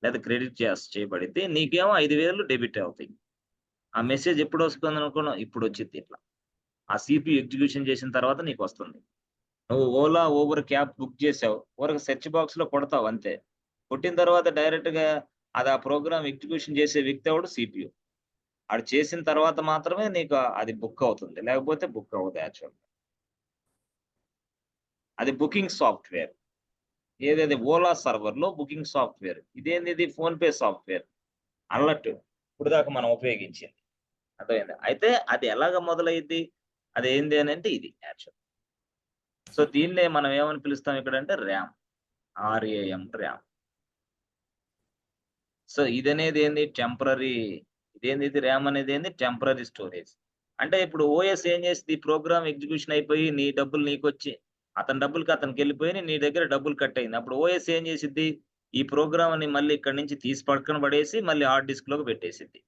లేదా క్రెడిట్ చేయబడిద్ది. నీకేమో 5,000 డెబిట్ అవుతాయి. ఆ మెసేజ్ ఎప్పుడొస్తుందనుకున్నావు? ఇప్పుడొచ్చిద్ది ఇట్లా. ఆ సీపీయూ ఎగ్జిక్యూషన్ చేసిన తర్వాత నీకొస్తుంది. నువ్వు ఓలా, ఊబర్ క్యాబ్ బుక్ చేసావు. ఊరక సెర్చ్ బాక్స్‌లో కొడతావు అంతే. కొట్టిన తర్వాత డైరెక్ట్‌గా అది ఆ ప్రోగ్రామ్ ఎగ్జిక్యూషన్ చేసే వ్యక్తి ఎవడు? సీపీయూ. ఆడు చేసిన తర్వాత మాత్రమే నీకు అది బుక్ అవుతుంది. లేకపోతే బుక్ అవ్వదు యాక్చువల్‌గా. అది బుకింగ్ సాఫ్ట్‌వేర్. ఏదది ఓలా సర్వర్‌లో బుకింగ్ సాఫ్ట్‌వేర్. ఇదేందిది? PhonePe software. అలర్ట్. ఇప్పటిదాకా మనం ఉపయోగించింది. అర్థమైందా? అయితే అది ఎలాగ మొదలైద్ది? అదేంది అనంటే ఇది యాక్చువల్. సో, దీన్నే మనం ఏమని పిలుస్తాం ఇక్కడంటే ర్యామ్. R A M RAM. సో, ఇదనేది ఏంది? టెంపరరీ. ఇదేందిది ర్యామ్ అనేదేంది? Temporary storage. అంటే ఇప్పుడు ఓఎస్ ఏం చేసిద్ది? ప్రోగ్రామ్ ఎగ్జిక్యూషన్ అయిపోయి నీ డబ్బులు నీకొచ్చి, అతని డబ్బులకి అతనికెళ్ళిపోయినాయి. నీ దగ్గర డబ్బులు కట్ అయింది. అప్పుడు ఓఎస్ ఏం చేసిద్ది? ఈ ప్రోగ్రామ్‌ని మళ్ళీ ఇక్కడి నుంచి తీసి పక్కన పడేసి మళ్ళీ హార్డ్ డిస్క్‌లోకి పెట్టేసిద్ది.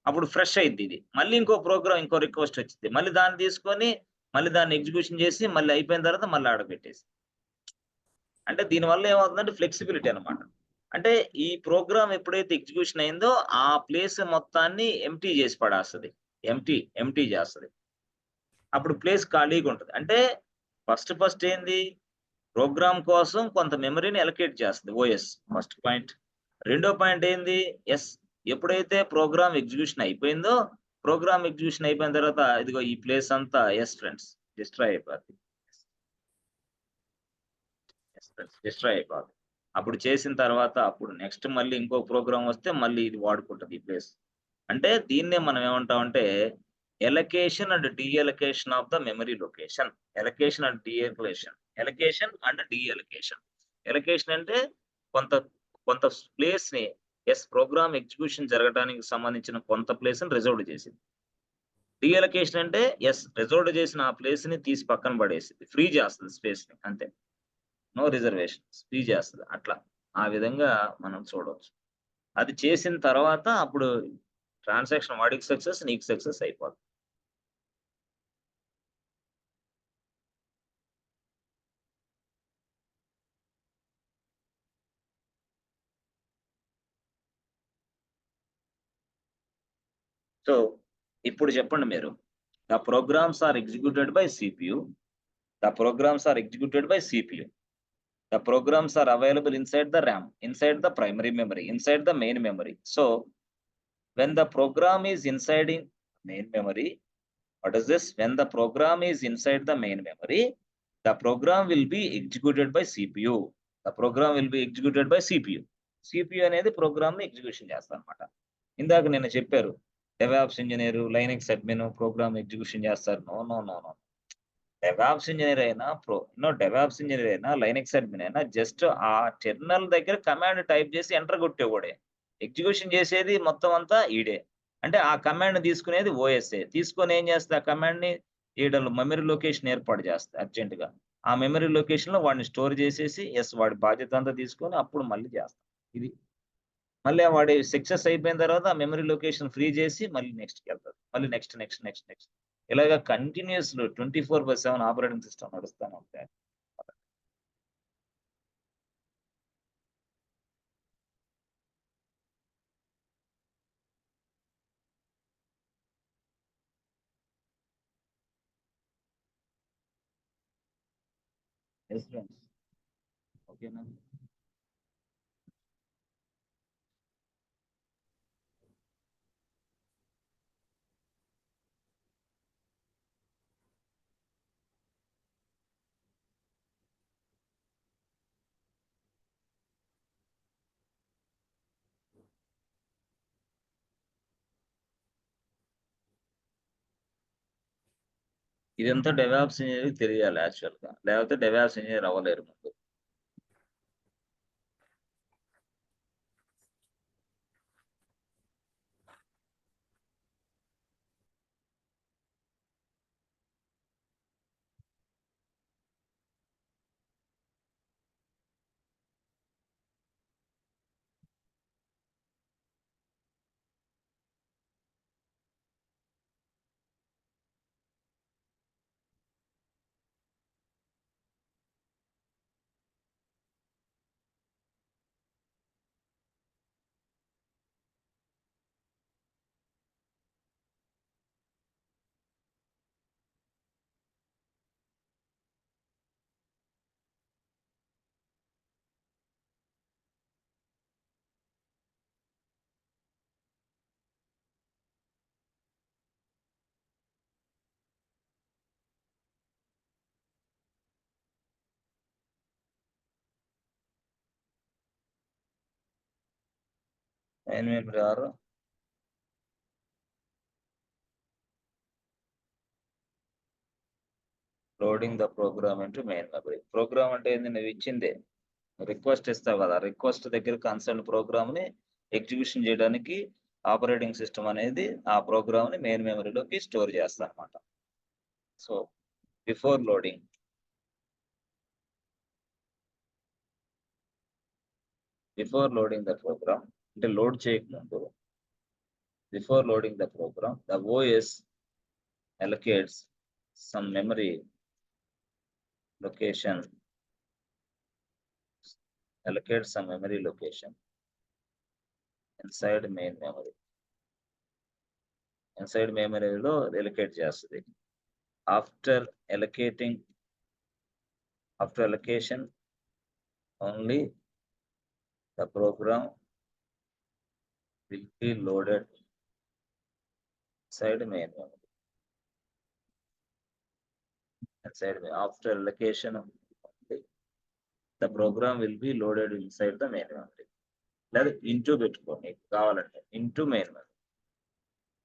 అప్పుడు ఫ్రెష్ అయిద్ది ఇది. మళ్ళీ ఇంకో ప్రోగ్రామ్ ఇంకో రిక్వెస్ట్ వచ్చిద్ది. మళ్ళీ దాన్ని తీసుకొని, మళ్ళీ దాన్ని ఎగ్జిక్యూషన్ చేసి, మళ్ళీ అయిపోయిన తర్వాత మళ్ళీ ఆడ పెట్టేసి. అంటే దీనివల్ల ఏమవుతుందంటే ఫ్లెక్సిబిలిటీ అన్నమాట. అంటే ఈ ప్రోగ్రామ్ ఎప్పుడైతే ఎగ్జిక్యూషన్ అయిందో, ఆ ప్లేస్ మొత్తాన్ని ఎంప్టీ చేసి పడేస్తది. ఎంప్టీ చేస్తది. అప్పుడు ప్లేస్ ఖాళీగా ఉంటది. అంటే ఫస్ట్ ఏంది? ప్రోగ్రామ్ కోసం కొంత మెమరీని అలొకేట్ చేస్తది ఓఎస్. First point. రెండో పాయింట్ ఏంది? యెస్. ఎప్పుడైతే ప్రోగ్రామ్ ఎగ్జిక్యూషన్ అయిపోయిందో, ప్రోగ్రామ్ ఎగ్జిక్యూషన్ అయిపోయిన తర్వాత ఇదిగో ఈ ప్లేస్ అంతా యెస్ ఫ్రెండ్స్ డిస్ట్రాయ్ అయిపోద్ది. డిస్ట్రాయ్ అయిపోతుంది. అప్పుడు చేసిన తర్వాత అప్పుడు నెక్స్ట్ మళ్ళీ ఇంకో ప్రోగ్రామ్ వస్తే మళ్ళీ ఇది వాడుకుంటది ఈ ప్లేస్. అంటే దీన్నే మనం ఏమంటామంటే allocation and deallocation of the memory location. Allocation and deallocation. Allocation and deallocation. Allocation అంటే కొంత కొంత ప్లేస్‌ని ప్రోగ్రామ్ ఎగ్జిక్యూషన్ జరగడానికి సంబంధించిన కొంత ప్లేస్‌ని రిజర్వ్డ్ చేసింది. డీఎలకేషన్ అంటే రిజర్వ్డ్ చేసిన ఆ ప్లేస్‌ని తీసి పక్కన పడేసిద్ది. ఫ్రీ చేస్తది స్పేస్‌ని అంతే. No reservations. ఫ్రీ చేస్తది. అట్లా. ఆ విధంగా మనం చూడొచ్చు. అది చేసిన తర్వాత అప్పుడు ట్రాన్సాక్షన్ వాడికి సక్సెస్, నీకు సక్సెస్ అయిపోద్ది. సో, ఇప్పుడు చెప్పండి మీరు. The programs are executed by CPU. The programs are executed by CPU. The programs are available inside the RAM, inside the primary memory, inside the main memory. So, when the program is inside in main memory, what is this? When the program is inside the main memory, the program will be executed by CPU. The program will be executed by CPU. CPU అనేది program ని execution చేస్తారన్నమాట. ఇందాక నిన్న చెప్పారు. DevOps engineer, Linux admin program execution చేస్తారు. No no no no. DevOps engineer అయినా, DevOps engineer అయినా, Linux admin అయినా జస్ట్ ఆ టెర్మినల్ దగ్గర కమాండ్ టైప్ చేసి ఎంటర్ కొట్టేవాడే. ఎగ్జిక్యూషన్ చేసేది మొత్తం అంతా ఈడే. అంటే ఆ కమాండ్ తీసుకునేది ఓఎస్ఏ. తీసుకొని ఏం చేస్తది ఆ కమాండ్‌ని ఈడలో మెమరీ లొకేషన్ ఏర్పాటు చేస్తది అర్జెంట్‌గా. ఆ మెమరీ లొకేషన్‌లో వాడిని స్టోర్ చేసేసి వాడి బాధ్యత అంతా తీసుకొని అప్పుడు మళ్ళీ చేస్తాం. ఇది. మళ్ళీ వాడి సక్సెస్ అయిపోయిన తర్వాత ఆ మెమరీ లొకేషన్ ఫ్రీ చేసి మళ్ళీ నెక్స్ట్‌కెళ్తది. మళ్ళీ నెక్స్ట్, నెక్స్ట్, నెక్స్ట్, నెక్స్ట్. ఇలాగ కంటిన్యూయస్ 24/7 ఆపరేటింగ్ సిస్టమ్ నడుస్తానే ఉంటాయి. Yes friends. ఓకేనా? ఇదంతా డెవాప్స్ ఇంజినీర్‌కి తెలియాలి యాక్చువల్‌గా. లేకపోతే డెవాప్స్ ఇంజినీర్ అవ్వలేరు ముందు. Main memory are loading the program into main memory. Program అంటే ఏంది? నువ్వు ఇచ్చిందే. రిక్వెస్ట్ ఇస్తావు కదా! రిక్వెస్ట్ దగ్గర కన్సర్న్ ప్రోగ్రామ్‌ని ఎగ్జిక్యూషన్ చేయడానికి ఆపరేటింగ్ సిస్టమ్ అనేది ఆ ప్రోగ్రామ్‌ని మెయిన్ మెమరీలోకి స్టోర్ చేస్తదన్నమాట. So, before loading the program అంటే లోడ్ చేయకముందు before loading the program the OS allocates some memory location inside main memory. Inside మెమరీలో allocate చేస్తది. After allocation only the program will be loaded inside main memory. After allocation only the program will be loaded inside the main memory. లేదా into పెట్టుకోండి కావాలంటే into main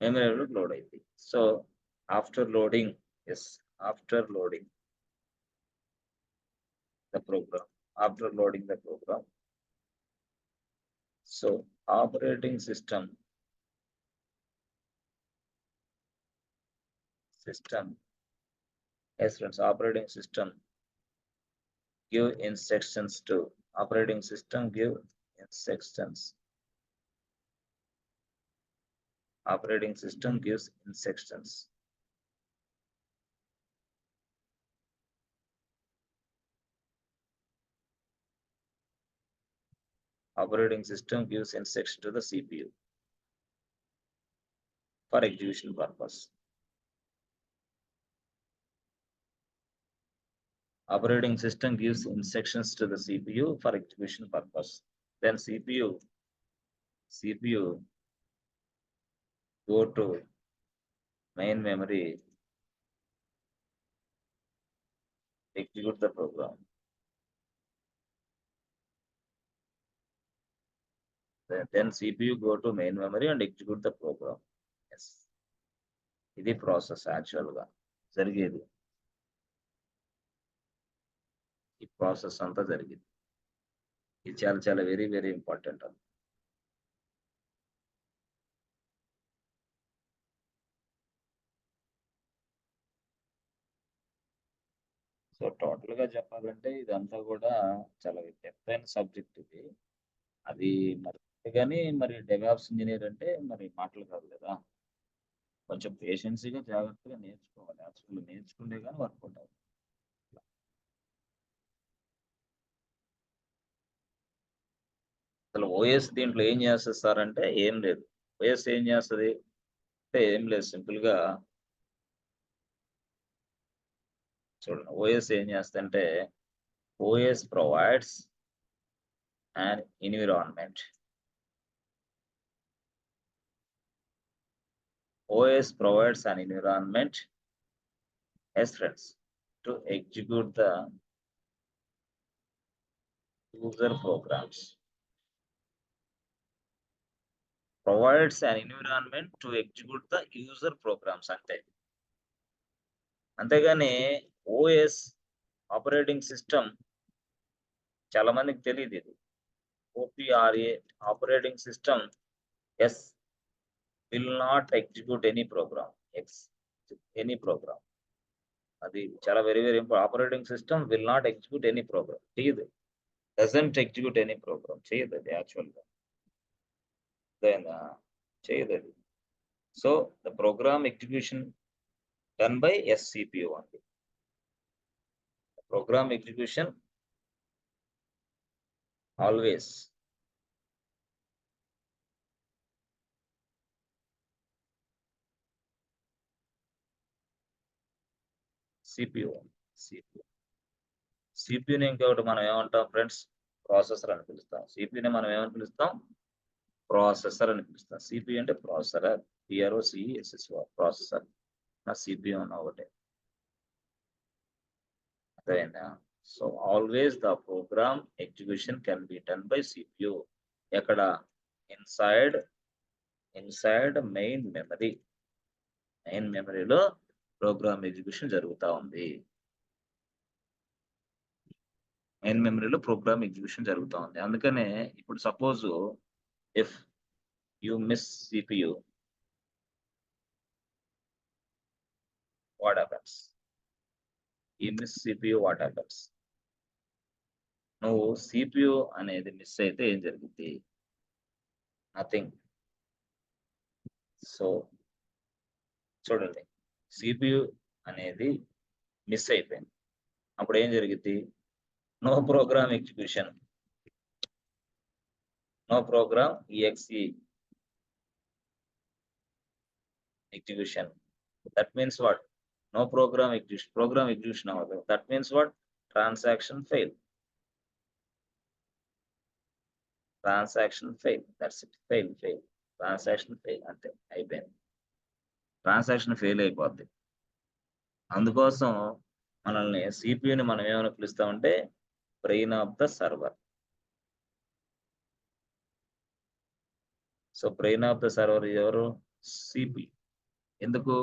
memory load అయింది. So after loading after loading the program, after loading the program, so operating system yes friends, operating system give instructions to operating system give instructions, operating system gives instructions. Operating system gives instruction to the CPU for execution purpose. Operating system gives instructions to the CPU for execution purpose. Then CPU go to main memory, execute the program. Then CPU go to main memory and execute the program. Yes. ఇది process యాక్చువల్గా జరిగేది. ఈ process అంతా జరిగింది. ఇది చాలా చాలా very very important. So total గా చెప్పాలంటే ఇదంతా కూడా చాలా డెప్త్ సబ్జెక్ట్ ఇది. అది మరి కానీ మరి డెవాప్స్ ఇంజనీర్ అంటే మరి మాటలు కాదు కదా, కొంచెం పేషెన్సీగా జాగ్రత్తగా నేర్చుకోవాలి. యాక్చువల్గా నేర్చుకుంటే కానీ వర్కౌట్ అవుతుంది. అసలు ఓఎస్ దీంట్లో ఏం చేస్తుంది సార్ అంటే ఏం లేదు. ఓఎస్ ఏం చేస్తుంది అంటే ఏం లేదు, సింపుల్ గా చూడండి. ఓఎస్ ఏం చేస్తుందంటే OS provides an environment. OS provides an environment, yes friends, to execute the user programs. Provides an environment to execute the user programs అంతేగాని OS ఆపరేటింగ్ సిస్టమ్ చాలా మందికి తెలియదు ఇది. OPRA operating system will not execute any program, any program. అది చాలా very very important. Operating system will not execute any program. చేయదు, doesn't execute any program. చేయదు అది యాక్చువల్గా, చేయదు అది. So the program execution done by SCPU అండి. Program execution always సిపియుని ఇంకొకటి మనం ఏమంటాం ఫ్రెండ్స్, ప్రాసెసర్ అని పిలుస్తాం. సిపియుని మనం ఏమని పిలుస్తాం, ప్రాసెసర్ అని పిలుస్తాం. సిపియు అంటే ప్రాసెసర్, PROCESSOR ప్రాసెసర్. నా సిపియు అన్న ఒకటే, అదేనా. So always the program execution can be done by CPU. ఎక్కడ, ఇన్సైడ్ మెయిన్ మెమరీ. మెయిన్ మెమరీలో ప్రోగ్రామ్ ఎగ్జిక్యూషన్ జరుగుతూ ఉంది. మెయిన్ మెమరీలో ప్రోగ్రామ్ ఎగ్జిక్యూషన్ జరుగుతూ ఉంది. అందుకనే ఇప్పుడు suppose if you miss CPU, what happens? You miss CPU, what happens? నువ్వు CPU అనేది మిస్ అయితే ఏం జరుగుతుంది? నథింగ్. సో చూడండి, CPU అనేది మిస్ అయిపోయింది. అప్పుడు ఏం జరిగింది? No program execution, no program EXE execution. That means what? No program execution avadu. That means what? Transaction fail. That's it. Fail. Transaction fail ante అయిపోయింది. ట్రాన్సాక్షన్ ఫెయిల్ అయిపోద్ది. అందుకోసం మనల్ని సిపియుని మనం ఏమైనా పిలుస్తామంటే brain of the server. So brain of the server ఎవరు? CPU. ఎందుకు?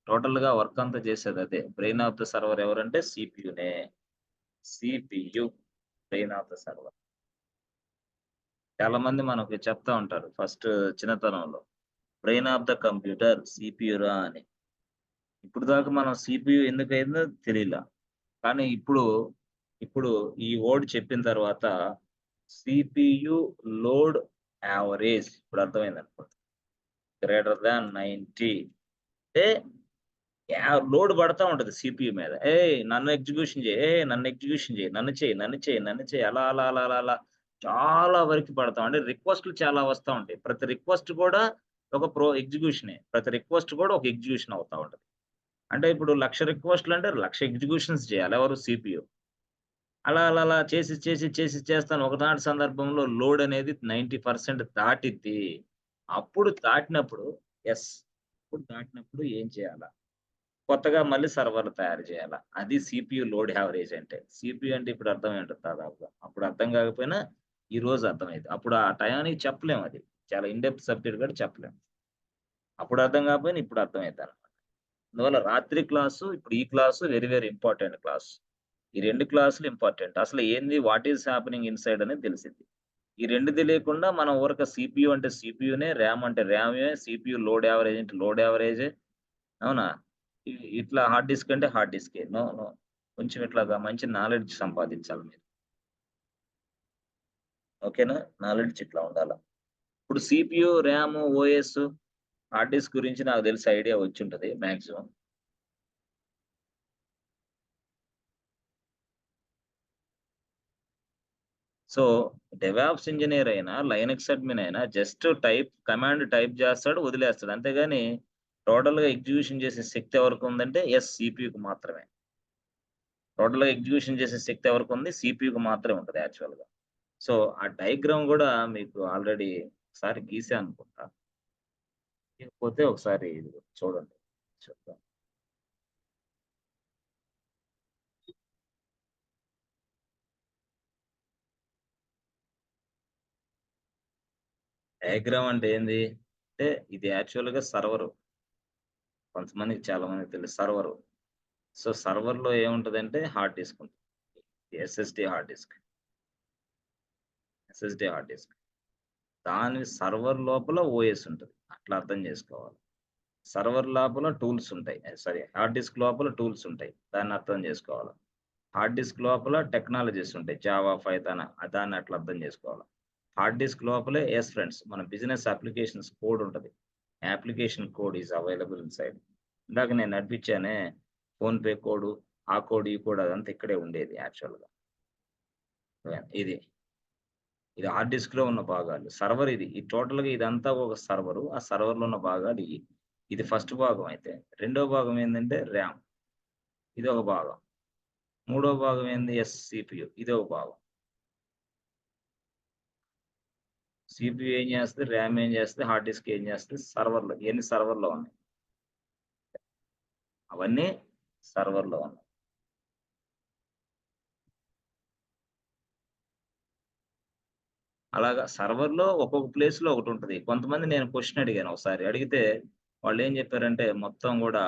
టోటల్ గా వర్క్ అంతా చేసేది అదే. బ్రెయిన్ ఆఫ్ ద సర్వర్ ఎవరంటే సిపియునే. CPU brain of the server. చాలా మంది మనకు చెప్తా ఉంటారు ఫస్ట్ చిన్నతనంలో, బ్రెయిన్ ఆఫ్ ద కంప్యూటర్ సిపియురా అని. ఇప్పుడు దాకా మనం సిపియు ఎందుకైందో తెలియలా. కానీ ఇప్పుడు ఈ వర్డ్ చెప్పిన తర్వాత సిపియు లోడ్ యావరేజ్ ఇప్పుడు అర్థమైంది అనుకోండి. గ్రేటర్ దాన్ 90 అంటే లోడ్ పడతా ఉంటది సిపియు మీద. నన్ను ఎగ్జిక్యూషన్ చేయి, నన్ను ఎగ్జిక్యూషన్ చేయి, నన్ను చేయి అలా అలా అలా అలా అలా చాలా వరకు పడతాం. అంటే రిక్వెస్ట్‌లు చాలా వస్తా ఉంటాయి. ప్రతి రిక్వెస్ట్ కూడా ఒక ఎగ్జిక్యూషనే. ప్రతి రిక్వెస్ట్ కూడా ఒక ఎగ్జిక్యూషన్ అవుతా ఉంటది. అంటే ఇప్పుడు 1,00,000 రిక్వెస్ట్‌లు అంటే 1,00,000 ఎగ్జిక్యూషన్స్ చేయాలి. ఎవరు? సిపియు. అలా అలా అలా చేసి చేస్తాను. ఒకనాటి సందర్భంలో లోడ్ అనేది 90% దాటిద్ది. అప్పుడు దాటినప్పుడు యెస్. అప్పుడు దాటినప్పుడు ఏం చేయాలా? కొత్తగా మళ్ళీ సర్వర్‌లు తయారు చేయాలా? అది సిపియు లోడ్ యావరేజ్ అంటే. సిపియు అంటే ఇప్పుడు అర్థం ఏంటో దాదాపుగా. అప్పుడు అర్థం కాకపోయినా ఈరోజు అర్థమైంది. అప్పుడు ఆ టయానికి చెప్పలేం అది. చాలా ఇన్ డెప్త్ సబ్జెక్ట్ కూడా చెప్పలేం. అప్పుడు అర్థం కాకపోయినా ఇప్పుడు అర్థమైద్దనమాట. అందువల్ల రాత్రి క్లాసు, ఇప్పుడు ఈ class very very important class. ఈ 2 క్లాసులు ఇంపార్టెంట్. అసలు ఏంది వాట్ ఈస్ హ్యాపెనింగ్ ఇన్‌సైడ్ అనేది తెలిసిద్ది. ఈ 2 తెలియకుండా మనం ఊరక సిపియు అంటే సిపియునే, ర్యామ్ అంటే ర్యామే, సిపియు లోడ్ యావరేజ్ అంటే లోడ్ యావరేజే. అవునా? ఇ ఇట్లా హార్డ్ డిస్క్ అంటే హార్డ్ డిస్కే. No, no. కొంచెం ఇట్లాగా మంచి నాలెడ్జ్ సంపాదించాలి మీరు. ఓకేనా? నాలెడ్జ్ ఇట్లా ఉండాల. ఇప్పుడు CPU, RAM, OS, hard disk గురించి నాకు తెలిసి ఐడియా వచ్చుంటది మాక్సిమం. సో, డెవాప్స్ ఇంజినీర్ అయినా, లైనక్స్ అడ్మిన్ అయినా జస్ట్ కమాండ్ టైప్ చేస్తాడు, వదిలేస్తాడు. అంతేగాని టోటల్‌గా ఎగ్జిక్యూషన్ చేసే శక్తి ఎవరికుందంటే సిపియుకి మాత్రమే. టోటల్‌గా ఎగ్జిక్యూషన్ చేసే శక్తి ఎవరికుంది? సిపియుకి మాత్రమే ఉంటది యాక్చువల్‌గా. సో, ఆ డయాగ్రామ్ గూడా మీకు ఆల్రెడీ ఒకసారి గీసా అనుకుంటా. గీయకపోతే ఒకసారి ఇది చూడండి. చెప్తా. డయాగ్రామ్ అంటే ఏంది? అంటే ఇది యాక్చువల్‌గా సర్వరు. కొంతమందికి చాలా మందికి తెలుసు సర్వరు. సో, సర్వర్‌లో ఏముంటదంటే హార్డ్ డిస్క్ ఉంటది. SSD hard disk. SSD hard disk. దాని సర్వర్ లోపల ఓఎస్ ఉంటది. అట్లా అర్థం చేసుకోవాలి. సర్వర్ లోపల టూల్స్ ఉంటాయి. సారీ హార్డ్ డిస్క్ లోపల టూల్స్ ఉంటాయి. దాన్ని అర్థం చేసుకోవాలి. హార్డ్ డిస్క్ లోపల టెక్నాలజీస్ ఉంటాయి. జావా, పైథాన్ దాన్ని అట్లా అర్థం చేసుకోవాలి. హార్డ్ డిస్క్ లోపలే ఫ్రెండ్స్ మన బిజినెస్ అప్లికేషన్స్ కోడ్ ఉంటది. Application code is available inside. ఇందాక నేను నడిపించానే ఫోన్‌పే కోడు, ఆ కోడ్, ఈ కోడ్ అదంతా ఇక్కడే ఉండేది యాక్చువల్‌గా. ఇది. ఇది హార్డ్ డిస్క్‌లో ఉన్న భాగాలు. సర్వర్ ఇది. ఈ టోటల్‌గా ఇదంతా ఒక సర్వరు. ఆ సర్వర్‌లో ఉన్న భాగాలు ఇయి. ఇది ఫస్ట్ భాగం అయితే. రెండో భాగం ఏందంటే ర్యామ్. ఇదొక భాగం. మూడో భాగం ఏంది? సిపియు. ఇదొక భాగం. సిపియు ఏం చేస్తది? ర్యామ్ ఏం చేస్తది? హార్డ్ డిస్క్ ఏం చేస్తది? సర్వర్‌లో. ఇయన్నీ సర్వర్‌లో ఉన్నాయి. అవన్నీ సర్వర్‌లో ఉన్నాయి. అలాగా సర్వర్‌లో ఒక్కొక్క ప్లేస్‌లో ఒకటుంటది. కొంతమంది నేను క్వెషన్ అడిగాను ఒకసారి. అడిగితే వాళ్ళేం చెప్పారంటే మొత్తం గూడా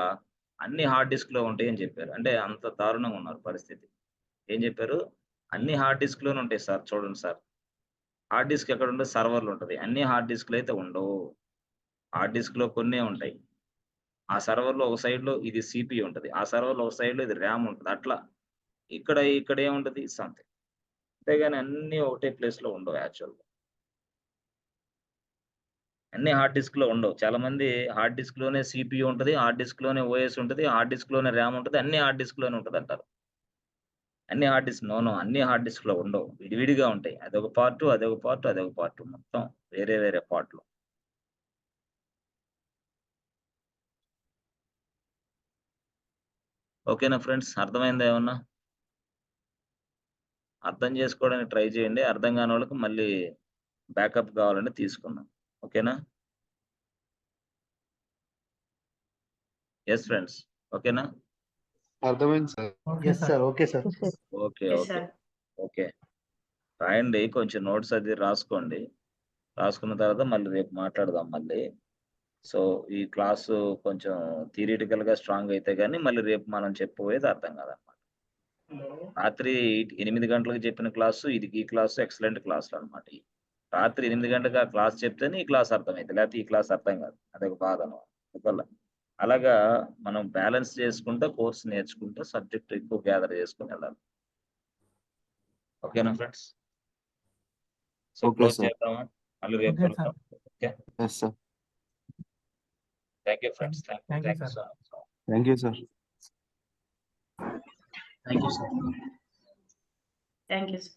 అన్ని హార్డ్ డిస్క్‌లో ఉంటాయని చెప్పారు. అంటే అంత దారుణంగా ఉన్నారు పరిస్థితి. ఏం చెప్పారు? అన్ని హార్డ్ డిస్క్‌లోనే ఉంటాయి సార్ చూడండి సార్. హార్డ్ డిస్క్ ఎక్కడుంటది? సర్వర్‌లో ఉంటది. అన్ని హార్డ్ డిస్క్‌లు అయితే ఉండవు. హార్డ్ డిస్క్‌లో కొన్నే ఉంటాయి. ఆ సర్వర్‌లో ఒక సైడ్‌లో ఇది సీపీయూ ఉంటది. ఆ సర్వర్‌లో ఒక సైడ్‌లో ఇది ర్యామ్ ఉంటది. అట్లా. ఇక్కడ ఏముంటది? సంథింగ్. అంతేగాని అన్నీ ఒకటే ప్లేస్‌లో ఉండవు యాక్చువల్‌గా. అన్నీ హార్డ్ డిస్క్‌లో ఉండవు. చాలామంది హార్డ్ డిస్క్‌లోనే సీపీయూ ఉంటది. హార్డ్ డిస్క్‌లోనే ఓఎస్ ఉంటది. హార్డ్ డిస్క్‌లోనే ర్యామ్ ఉంటది. అన్నీ హార్డ్ డిస్క్‌లోనే ఉంటదంటారు. అన్ని హార్డ్ డిస్క్ నో. అన్ని హార్డ్ డిస్క్‌లో ఉండవు. విడివిడిగా ఉంటాయి. అదొక పార్టు, అదొక పార్టు, అదొక పార్టు. మొత్తం వేరే వేరే పార్ట్‌లు. ఓకేనా ఫ్రెండ్స్? అర్థమైందా ఏమన్నా? అర్థం చేసుకోవడానికి ట్రై చేయండి. అర్థం కానోళ్ళకి మళ్ళీ బ్యాకప్ కావాలంటే తీసుకుందాం. ఓకేనా? Yes friends. ఓకేనా? అర్థమైంది sir. Okay Yes, sir. sir. Okay, sir. Okay. Yes, okay. sir. Okay. రాయండి, కొంచెం నోట్స్ అది రాసుకోండి. రాసుకున్న తర్వాత మళ్ళీ రేపు మాట్లాడదాం మళ్ళీ. సో, ఈ క్లాసు కొంచెం థియరిటికల్‌గా స్ట్రాంగ్ అయితే గాని మళ్ళీ రేపు మనం చెప్పబోయేది అర్థం కాదనమాట. రాత్రి 8 గంటలకు చెప్పిన క్లాసు ఈ క్లాసు ఎక్సలెంట్ క్లాసులనమాట ఇయి. రాత్రి 8 గంటలకు ఆ క్లాస్ చెప్తేనే ఈ క్లాస్ అర్థమైద్ది. లేకపోతే ఈ క్లాస్ అర్థం కాదు. అదొక బాధ అనమాట. అందువల్ల అలాగా మనం బ్యాలెన్స్ చేసుకుంటూ కోర్స్ నేర్చుకుంటూ సబ్జెక్ట్ ఎక్కువ గ్యాదర్ చేసుకొని వెళ్ళాలి. ఓకేనా friends? So, okay close sir. చేద్దామా? మళ్ళీ రేపు ఓకే కలుద్దాం. Okay. Yes sir. Thank you friends. Thank you thank you sir. So much. Thank you sir. Thank you, sir. Thank you, sir.